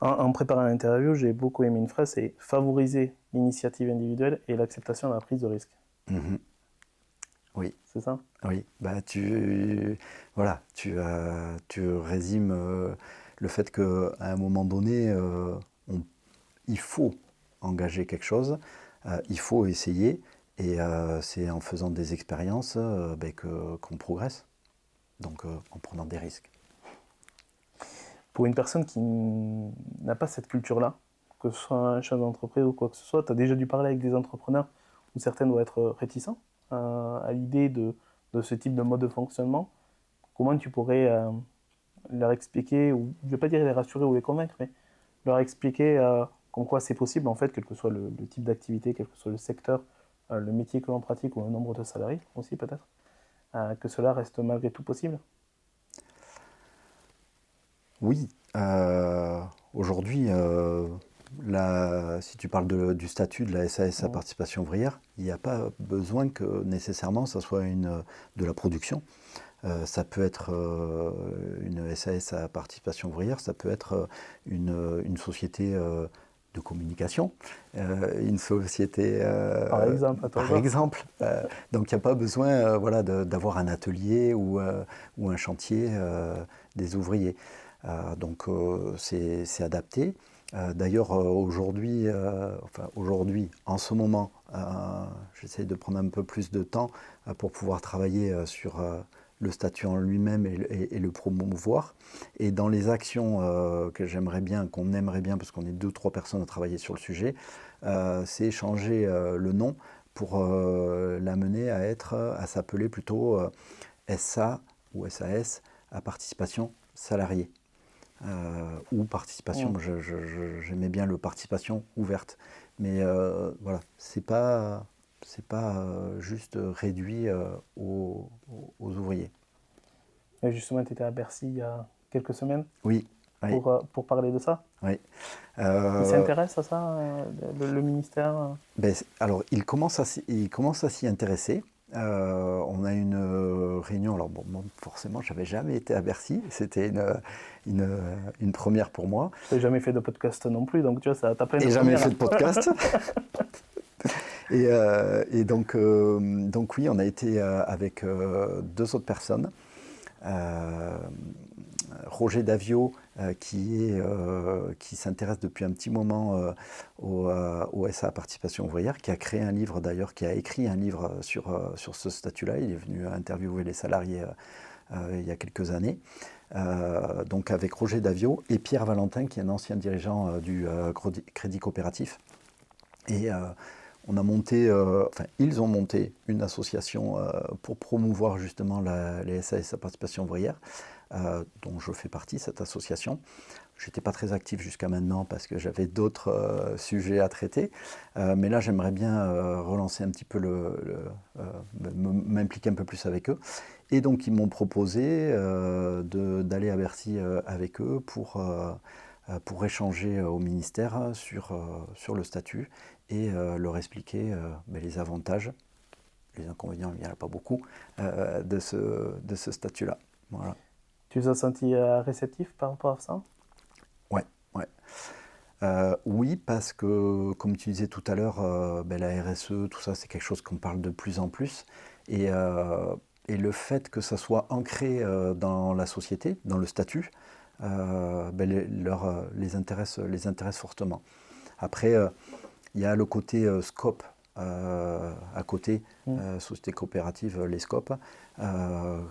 En préparant l'interview, j'ai beaucoup aimé une phrase, c'est favoriser l'initiative individuelle et l'acceptation de la prise de risque. Mmh. Oui. C'est ça? Oui. Bah, tu résumes le fait qu'à un moment donné, il faut engager quelque chose, il faut essayer, et c'est en faisant des expériences qu'on progresse, donc en prenant des risques. Pour une personne qui n'a pas cette culture-là, que ce soit un chef d'entreprise ou quoi que ce soit, tu as déjà dû parler avec des entrepreneurs où certains doivent être réticents à l'idée de ce type de mode de fonctionnement. Comment tu pourrais leur expliquer, ou je ne vais pas dire les rassurer ou les convaincre, mais leur expliquer comme quoi c'est possible, en fait, quel que soit le type d'activité, quel que soit le secteur, le métier que l'on pratique ou le nombre de salariés aussi peut-être, que cela reste malgré tout possible? Oui, aujourd'hui, si tu parles du statut de la SAS à participation ouvrière, il n'y a pas besoin que nécessairement ça soit de la production. Ça peut être une SAS à participation ouvrière, ça peut être une société de communication, une société par exemple. Donc il n'y a pas besoin d'avoir un atelier ou un chantier des ouvriers. Donc c'est adapté. D'ailleurs aujourd'hui, en ce moment, j'essaie de prendre un peu plus de temps pour pouvoir travailler sur le statut en lui-même et le promouvoir. Et dans les actions qu'on aimerait bien, parce qu'on est 2-3 personnes à travailler sur le sujet, c'est changer le nom pour l'amener à s'appeler plutôt SA ou SAS à participation salariée. Ou participation, j'aimais bien le participation ouverte. Mais voilà, c'est pas juste réduit aux ouvriers. Et justement, tu étais à Bercy il y a quelques semaines. Oui. Pour parler de ça. Oui. Il s'intéresse à ça, le ministère? Alors, il commence à s'y intéresser. On a une réunion, alors bon, forcément, j'avais jamais été à Bercy, c'était une première pour moi. Tu n'as jamais fait de podcast non plus, donc tu vois, ça t'a plein de Et jamais fait de podcast. Et donc oui, on a été avec deux autres personnes. Roger Davio, qui s'intéresse depuis un petit moment au SA Participation ouvrière, qui a créé un livre d'ailleurs, qui a écrit un livre sur ce statut-là. Il est venu interviewer les salariés il y a quelques années. Donc avec Roger Davio et Pierre Valentin, qui est un ancien dirigeant du Crédit Coopératif. Et on a monté, ils ont monté une association pour promouvoir justement les SAS à participation ouvrière, dont je fais partie, cette association. Je n'étais pas très actif jusqu'à maintenant parce que j'avais d'autres sujets à traiter. Mais là, j'aimerais bien relancer un petit peu, m'impliquer un peu plus avec eux. Et donc, ils m'ont proposé d'aller à Bercy avec eux pour échanger au ministère sur le statut et leur expliquer les avantages, les inconvénients, il n'y en a pas beaucoup, de ce statut-là. Voilà. Tu t'es senti réceptif par rapport à ça? Ouais. Oui, parce que, comme tu disais tout à l'heure, la RSE, tout ça, c'est quelque chose qu'on parle de plus en plus. Et le fait que ça soit ancré dans la société, dans le statut, les intéresse fortement. Après, il y a le côté SCOP à côté, Société Coopérative, les SCOP,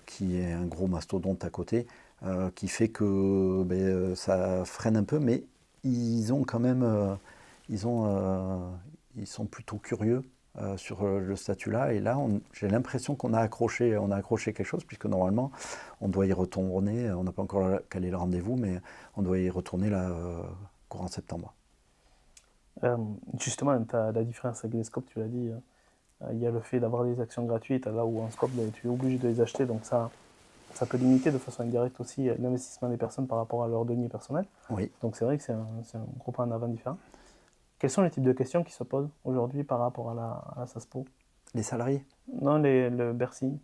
qui est un gros mastodonte à côté, qui fait que ça freine un peu, mais ils ont quand même, ils sont plutôt curieux sur le statut-là. Et là, j'ai l'impression qu'on a accroché quelque chose, puisque normalement, on doit y retourner. On n'a pas encore calé le rendez-vous, mais on doit y retourner là, courant septembre. Justement, la différence avec les scopes, tu l'as dit, il y a le fait d'avoir des actions gratuites, là où en scope, tu es obligé de les acheter, donc ça peut limiter de façon indirecte aussi l'investissement des personnes par rapport à leurs deniers personnels. Oui. Donc c'est vrai que c'est un gros pas en avant différent. Quels sont les types de questions qui se posent aujourd'hui par rapport à la SASPO? Les salariés? Non, le Bercy.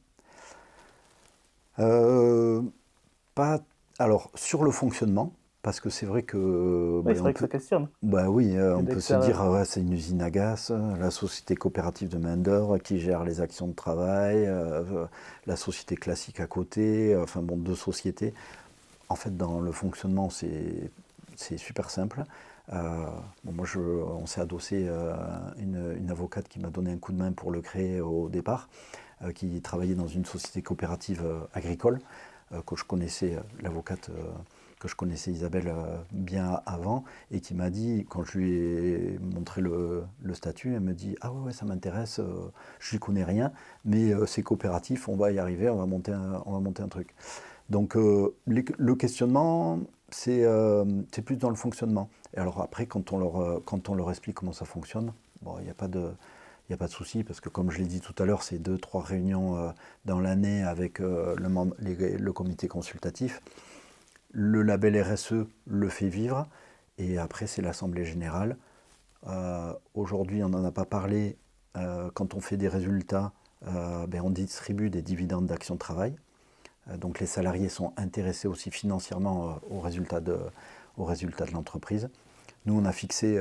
Pas. Alors, sur le fonctionnement, parce que c'est vrai que. Oui, c'est vrai que ça questionne. Oui, on peut se dire, c'est une usine à gaz, la société coopérative de main-d'œuvre qui gère les actions de travail, la société classique à côté, deux sociétés. En fait, dans le fonctionnement, c'est super simple. Moi, on s'est adossé à une avocate qui m'a donné un coup de main pour le créer au départ, qui travaillait dans une société coopérative agricole, que je connaissais, l'avocate que je connaissais Isabelle bien avant, et qui m'a dit, quand je lui ai montré le statut, elle me dit « Ah ouais, ça m'intéresse, je n'y connais rien, mais c'est coopératif, on va y arriver, on va monter un truc. » Donc le questionnement, c'est plus dans le fonctionnement. Et alors après, quand on leur explique comment ça fonctionne, il n'y a pas de souci, parce que comme je l'ai dit tout à l'heure, c'est 2-3 réunions dans l'année avec le comité consultatif. Le label RSE le fait vivre, et après c'est l'Assemblée générale. Aujourd'hui, on n'en a pas parlé, quand on fait des résultats, on distribue des dividendes d'action de travail. Donc les salariés sont intéressés aussi financièrement aux résultats de l'entreprise. Nous, on a fixé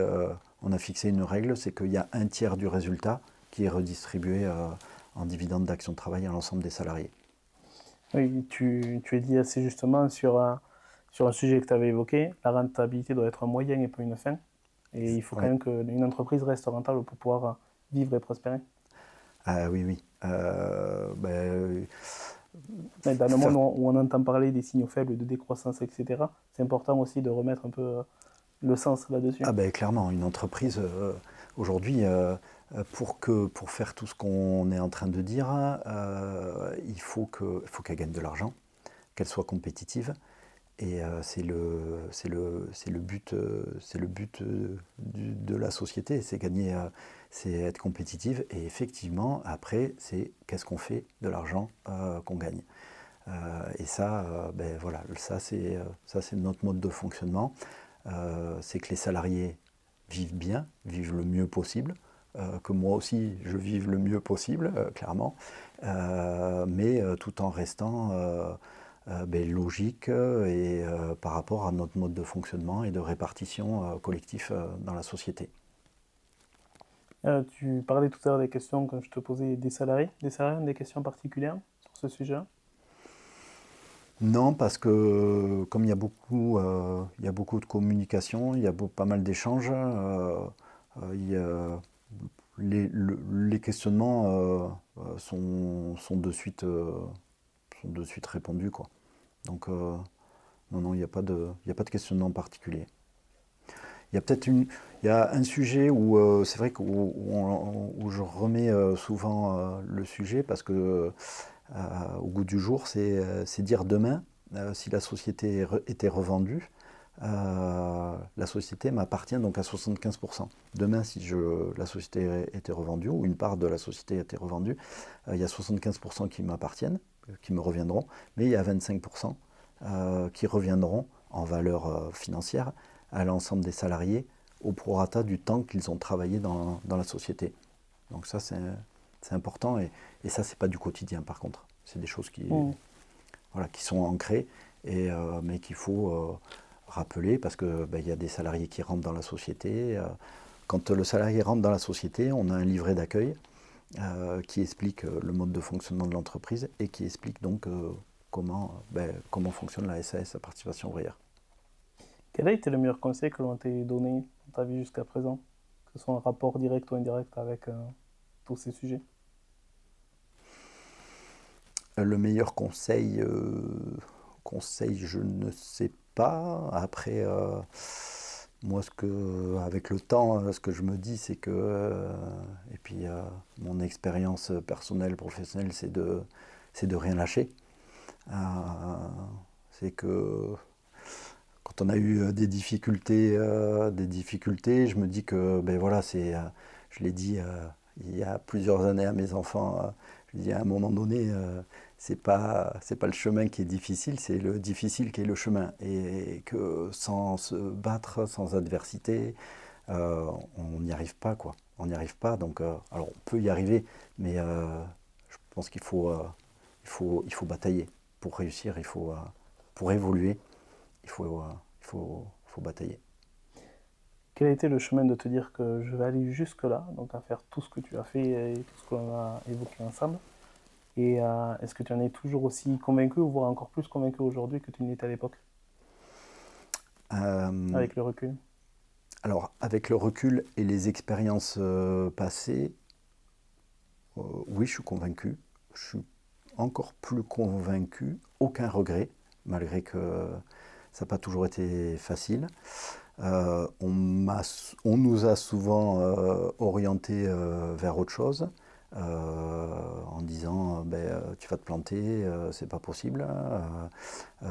une règle, c'est qu'il y a un tiers du résultat qui est redistribué en dividendes d'action de travail à l'ensemble des salariés. Oui, tu es dit assez justement sur un sujet que tu avais évoqué. La rentabilité doit être un moyen et pas une fin. Et il faut quand même qu'une entreprise reste rentable pour pouvoir vivre et prospérer. Oui. Dans le monde où on entend parler des signaux faibles de décroissance, etc., c'est important aussi de remettre un peu le sens là-dessus. Clairement, une entreprise, aujourd'hui, pour faire tout ce qu'on est en train de dire, il faut qu'elle gagne de l'argent, qu'elle soit compétitive. Et c'est le but de la société, c'est gagner, c'est être compétitive. Et effectivement, après, c'est qu'est-ce qu'on fait de l'argent qu'on gagne. Et ça, ça c'est notre mode de fonctionnement. C'est que les salariés vivent bien, vivent le mieux possible, que moi aussi je vive le mieux possible, clairement, mais tout en restant logique et par rapport à notre mode de fonctionnement et de répartition collectif dans la société. Tu parlais tout à l'heure des questions quand je te posais des salariés. Des salariés ont des questions particulières sur ce sujet-là? Non, parce que comme il y a beaucoup de communication, il y a pas mal d'échanges, il y a- les questionnements sont de suite répondus, quoi. Donc, non, non, il y a pas de questionnement particulier. Il y a peut-être il y a un sujet où c'est vrai où je remets souvent le sujet parce que au goût du jour, c'est dire demain, si la société était revendue, la société m'appartient donc à 75%. Demain, si la société était revendue, ou une part de la société était revendue, il y a 75% qui m'appartiennent, qui me reviendront, mais il y a 25% qui reviendront en valeur financière à l'ensemble des salariés au prorata du temps qu'ils ont travaillé dans la société. Donc ça, c'est important et ça, c'est pas du quotidien par contre. C'est des choses Hmm. voilà, qui sont ancrées, mais qu'il faut rappeler parce que il y a des salariés qui rentrent dans la société. Quand le salarié rentre dans la société, on a un livret d'accueil qui explique le mode de fonctionnement de l'entreprise et qui explique donc comment fonctionne la SAS, la participation ouvrière. Quel a été le meilleur conseil que l'on t'ait donné dans ta vie jusqu'à présent? Que ce soit un rapport direct ou indirect avec tous ces sujets? Le meilleur conseil, je ne sais pas. Après, moi, avec le temps, ce que je me dis, c'est que, et puis mon expérience personnelle, professionnelle, c'est de rien lâcher. Euh, c'est que quand on a eu des difficultés, je me dis que, ben voilà, je l'ai dit il y a plusieurs années à mes enfants, je dis à un moment donné, c'est pas le chemin qui est difficile, c'est le difficile qui est le chemin. Et que sans se battre, sans adversité, on n'y arrive pas, quoi. On n'y arrive pas, donc, alors on peut y arriver, mais je pense il faut batailler. Pour réussir, pour évoluer, il faut batailler. Quel a été le chemin de te dire que je vais aller jusque-là, donc à faire tout ce que tu as fait et tout ce qu'on a évoqué ensemble? Et est-ce que tu en es toujours aussi convaincu, ou voire encore plus convaincu aujourd'hui que tu n'étais à l'époque, Euh, avec le recul? alors, avec le recul et les expériences passées, oui, je suis convaincu. Je suis encore plus convaincu, aucun regret, malgré que ça n'a pas toujours été facile. On nous a souvent orientés vers autre chose, en disant tu vas te planter, c'est pas possible,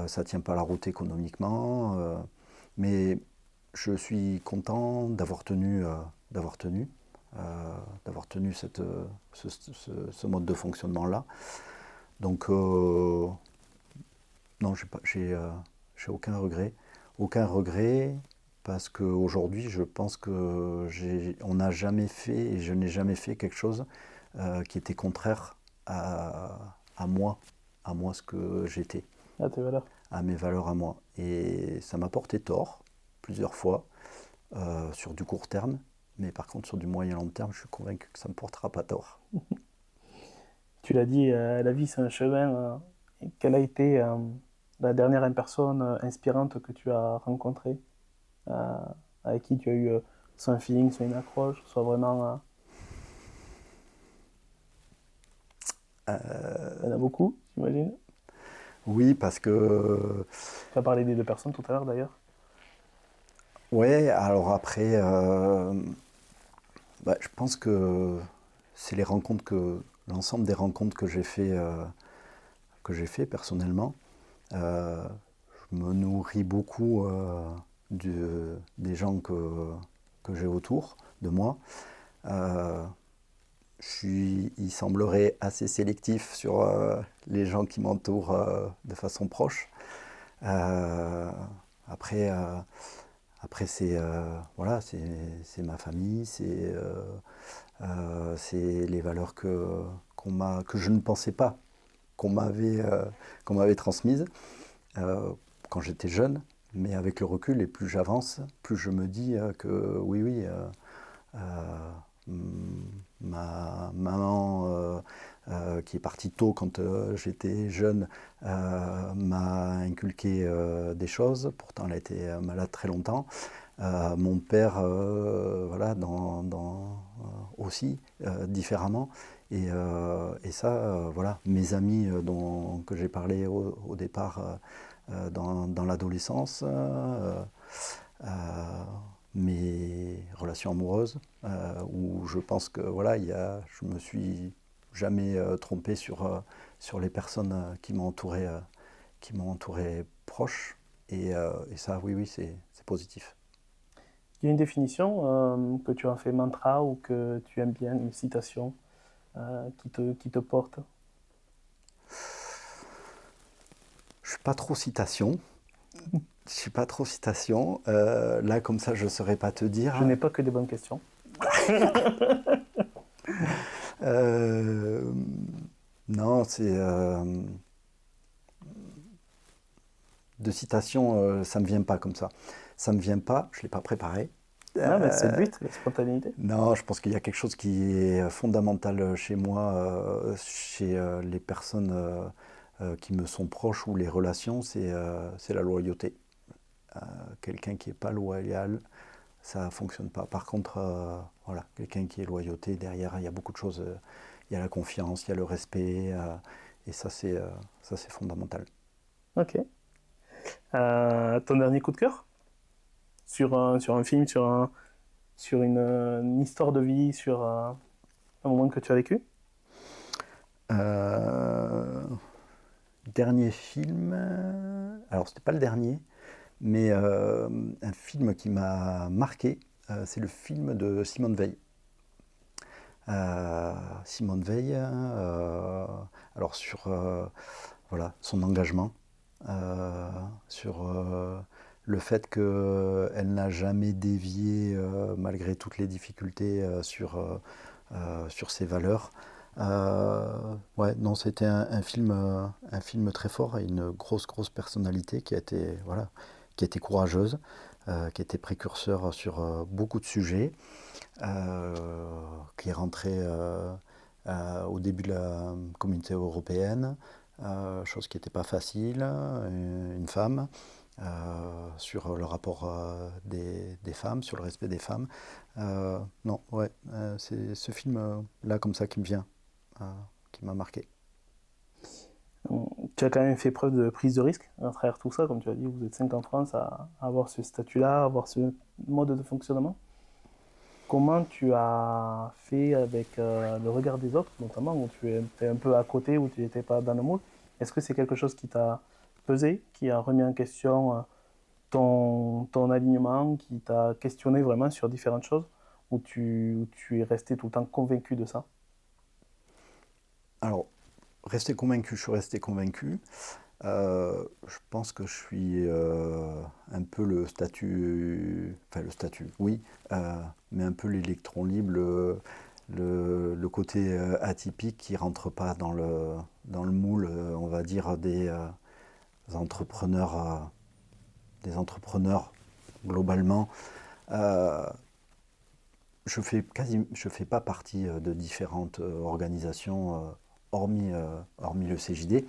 ça tient pas la route économiquement. Mais je suis content d'avoir tenu, d'avoir tenu ce mode de fonctionnement-là. Donc, non, j'ai aucun regret. Aucun regret parce qu'aujourd'hui, je pense que on n'a jamais fait et je n'ai jamais fait quelque chose qui était contraire à moi, à moi ce que j'étais, À tes valeurs. à mes valeurs à moi. Et ça m'a porté tort plusieurs fois sur du court terme, mais par contre sur du moyen long terme, je suis convaincu que ça ne me portera pas tort. Tu l'as dit, la vie c'est un chemin. Quelle a été la dernière personne inspirante que tu as rencontrée, euh, avec qui tu as eu soit un feeling, soit une accroche, soit vraiment... il y en a beaucoup, j'imagine. Oui, parce que Tu as parlé des deux personnes tout à l'heure d'ailleurs. ouais, alors après, je pense que c'est l'ensemble des rencontres que j'ai fait personnellement. Euh, je me nourris beaucoup des gens que j'ai autour de moi. Euh, il semblerait assez sélectif sur les gens qui m'entourent de façon proche. Euh, après, euh, Après, voilà, c'est ma famille, c'est les valeurs que je ne pensais pas qu'on m'avait qu'on m'avait transmises euh, quand j'étais jeune. Mais avec le recul, et plus j'avance, plus je me dis que oui, oui, Ma maman, qui est partie tôt quand j'étais jeune, m'a inculqué des choses. Pourtant, elle a été malade très longtemps. Mon père, voilà, aussi, différemment. Et ça, voilà, mes amis que j'ai parlé au départ dans l'adolescence, mes relations amoureuses, où je pense que voilà, je me suis jamais trompé sur les personnes qui m'ont entouré proche. Et ça, oui, oui, c'est positif. Il y a une définition que tu as fait mantra ou que tu aimes bien, une citation qui te porte? Je suis pas trop citation. Je suis pas trop citation. Là, comme ça, je saurais pas te dire. Je n'ai pas que des bonnes questions. Euh, non, de citation, ça me vient pas comme ça. Ça me vient pas. Je l'ai pas préparé. Non, mais c'est le but, la spontanéité. Non, je pense qu'il y a quelque chose qui est fondamental chez moi, chez les personnes qui me sont proches ou les relations, c'est la loyauté. Quelqu'un qui n'est pas loyal, ça ne fonctionne pas. Par contre, voilà, quelqu'un qui est loyauté, derrière, il y a beaucoup de choses. Il y a la confiance, il y a le respect, et ça, c'est fondamental. Ok. Ton dernier coup de cœur sur un film, sur une histoire de vie, sur un moment que tu as vécu? Euh, Dernier film, alors c'était pas le dernier, mais un film qui m'a marqué, c'est le film de Simone Veil. Simone Veil, alors sur voilà, son engagement, sur le fait qu'elle n'a jamais dévié, malgré toutes les difficultés, sur ses valeurs. Ouais, non, c'était un film très fort et une grosse personnalité qui a été, voilà, qui a été courageuse, qui a été précurseur sur beaucoup de sujets, qui est rentré au début de la communauté européenne, chose qui n'était pas facile, une femme, sur le rapport des femmes, sur le respect des femmes. Non, ouais, c'est ce film-là comme ça qui me vient, qui m'a marqué. Tu as quand même fait preuve de prise de risque à travers tout ça, comme tu as dit, vous êtes 5 en France à avoir ce statut-là, à avoir ce mode de fonctionnement. Comment tu as fait avec le regard des autres, notamment où tu étais un peu à côté, où tu n'étais pas dans le moule? Est-ce que c'est quelque chose qui t'a pesé, qui a remis en question ton alignement, qui t'a questionné vraiment sur différentes choses, où tu es resté tout le temps convaincu de ça? Alors, je suis resté convaincu. Je pense que je suis un peu enfin le statut, oui, mais un peu l'électron libre, le côté atypique qui rentre pas dans le moule, on va dire, entrepreneurs, des entrepreneurs globalement. Euh, je fais pas partie de différentes organisations, hormis le CJD,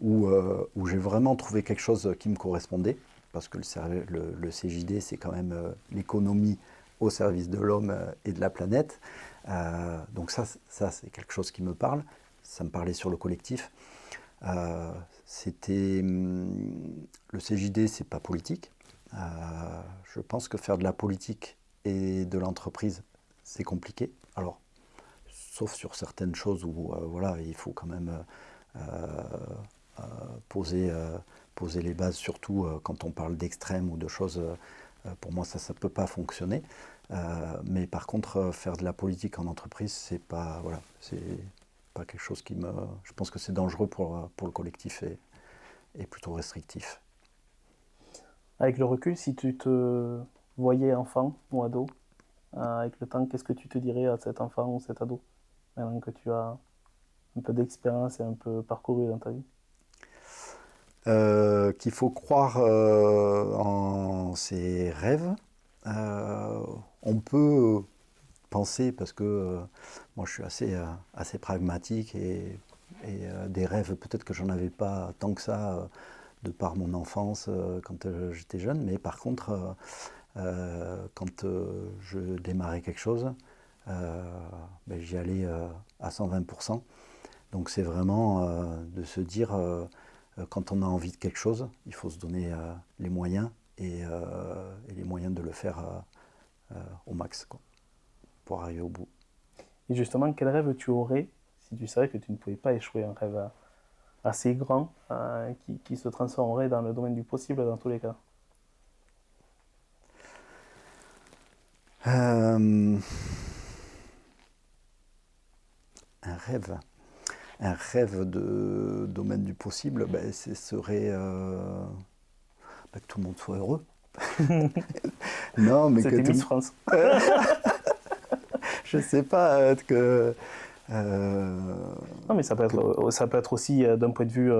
où j'ai vraiment trouvé quelque chose qui me correspondait, parce que le CJD, c'est quand même l'économie au service de l'homme et de la planète. Donc ça c'est quelque chose qui me parle. Ça me parlait sur le collectif. Euh, le CJD, c'est pas politique. Euh, je pense que faire de la politique et de l'entreprise, c'est compliqué. Alors, sauf sur certaines choses où voilà, il faut quand même euh, poser, poser les bases, surtout quand on parle d'extrême ou de choses. Pour moi, ça ne peut pas fonctionner. Mais par contre, faire de la politique en entreprise, c'est pas, voilà, c'est pas quelque chose qui me. Je pense que c'est dangereux pour le collectif et plutôt restrictif. Avec le recul, si tu te voyais enfant ou ado, avec le temps, qu'est-ce que tu te dirais à cet enfant ou cet ado, maintenant que tu as un peu d'expérience et un peu parcouru dans ta vie? Qu'il faut croire en ses rêves. On peut penser, parce que moi je suis assez pragmatique et des rêves, peut-être que j'en avais pas tant que ça de par mon enfance quand j'étais jeune, mais par contre, quand je démarrais quelque chose, j'y allais à 120%. Donc c'est vraiment de se dire, quand on a envie de quelque chose, il faut se donner les moyens et les moyens de le faire au max, quoi, pour arriver au bout. Et justement, quel rêve tu aurais si tu savais que tu ne pouvais pas échouer? Un rêve assez grand qui se transformerait dans le domaine du possible dans tous les cas. Un rêve de domaine du possible, ce serait que tout le monde soit heureux. Non, mais C'était que Miss France. je sais pas que. Non, mais ça peut être aussi d'un point de vue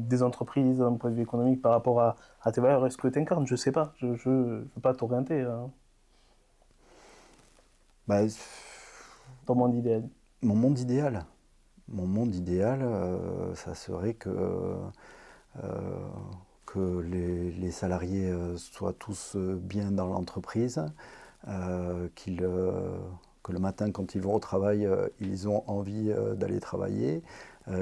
des entreprises, d'un point de vue économique par rapport à tes valeurs et ce que tu incarnes. Je sais pas. Je veux pas t'orienter. Ton monde idéal. Mon monde idéal. Mon monde idéal, ça serait que les salariés soient tous bien dans l'entreprise, que le matin, quand ils vont au travail, ils ont envie d'aller travailler,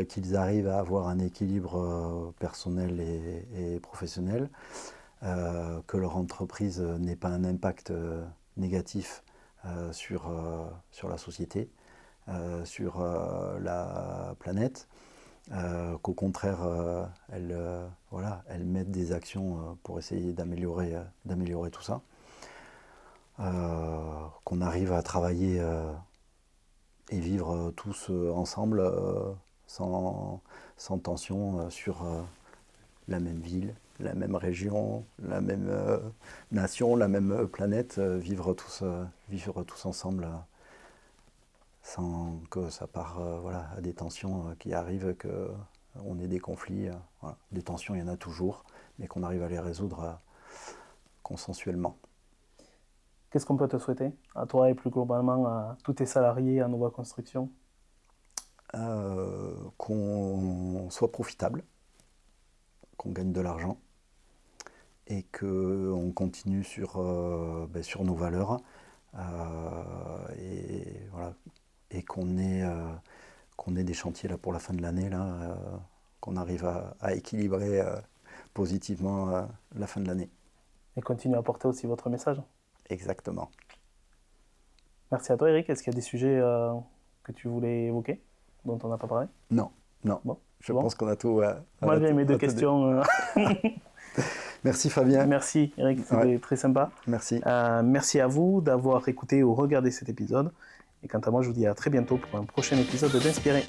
qu'ils arrivent à avoir un équilibre personnel et professionnel, que leur entreprise n'ait pas un impact négatif sur la société, sur la planète, qu'au contraire, elles mettent des actions pour essayer d'améliorer tout ça. Qu'on arrive à travailler et vivre tous ensemble sans tension sur la même ville, la même région, la même nation, la même planète, vivre tous ensemble sans que ça parte à des tensions qui arrivent, qu'on ait des conflits. Voilà. Des tensions, il y en a toujours, mais qu'on arrive à les résoudre consensuellement. Qu'est-ce qu'on peut te souhaiter, à toi et plus globalement à tous tes salariés à Nova Construction? Qu'on soit profitable, qu'on gagne de l'argent et qu'on continue sur nos valeurs et qu'on ait des chantiers là, pour la fin de l'année, qu'on arrive à équilibrer positivement la fin de l'année. Et continue à porter aussi votre message. Exactement. Merci à toi, Eric. Est-ce qu'il y a des sujets que tu voulais évoquer, dont on n'a pas parlé? Non. Bon, je pense qu'on a tout. Moi, j'ai mes deux questions. Merci, Fabien. Merci, Eric. C'était très sympa. Merci. Merci à vous d'avoir écouté ou regardé cet épisode. Et quant à moi, je vous dis à très bientôt pour un prochain épisode d'Inspirer.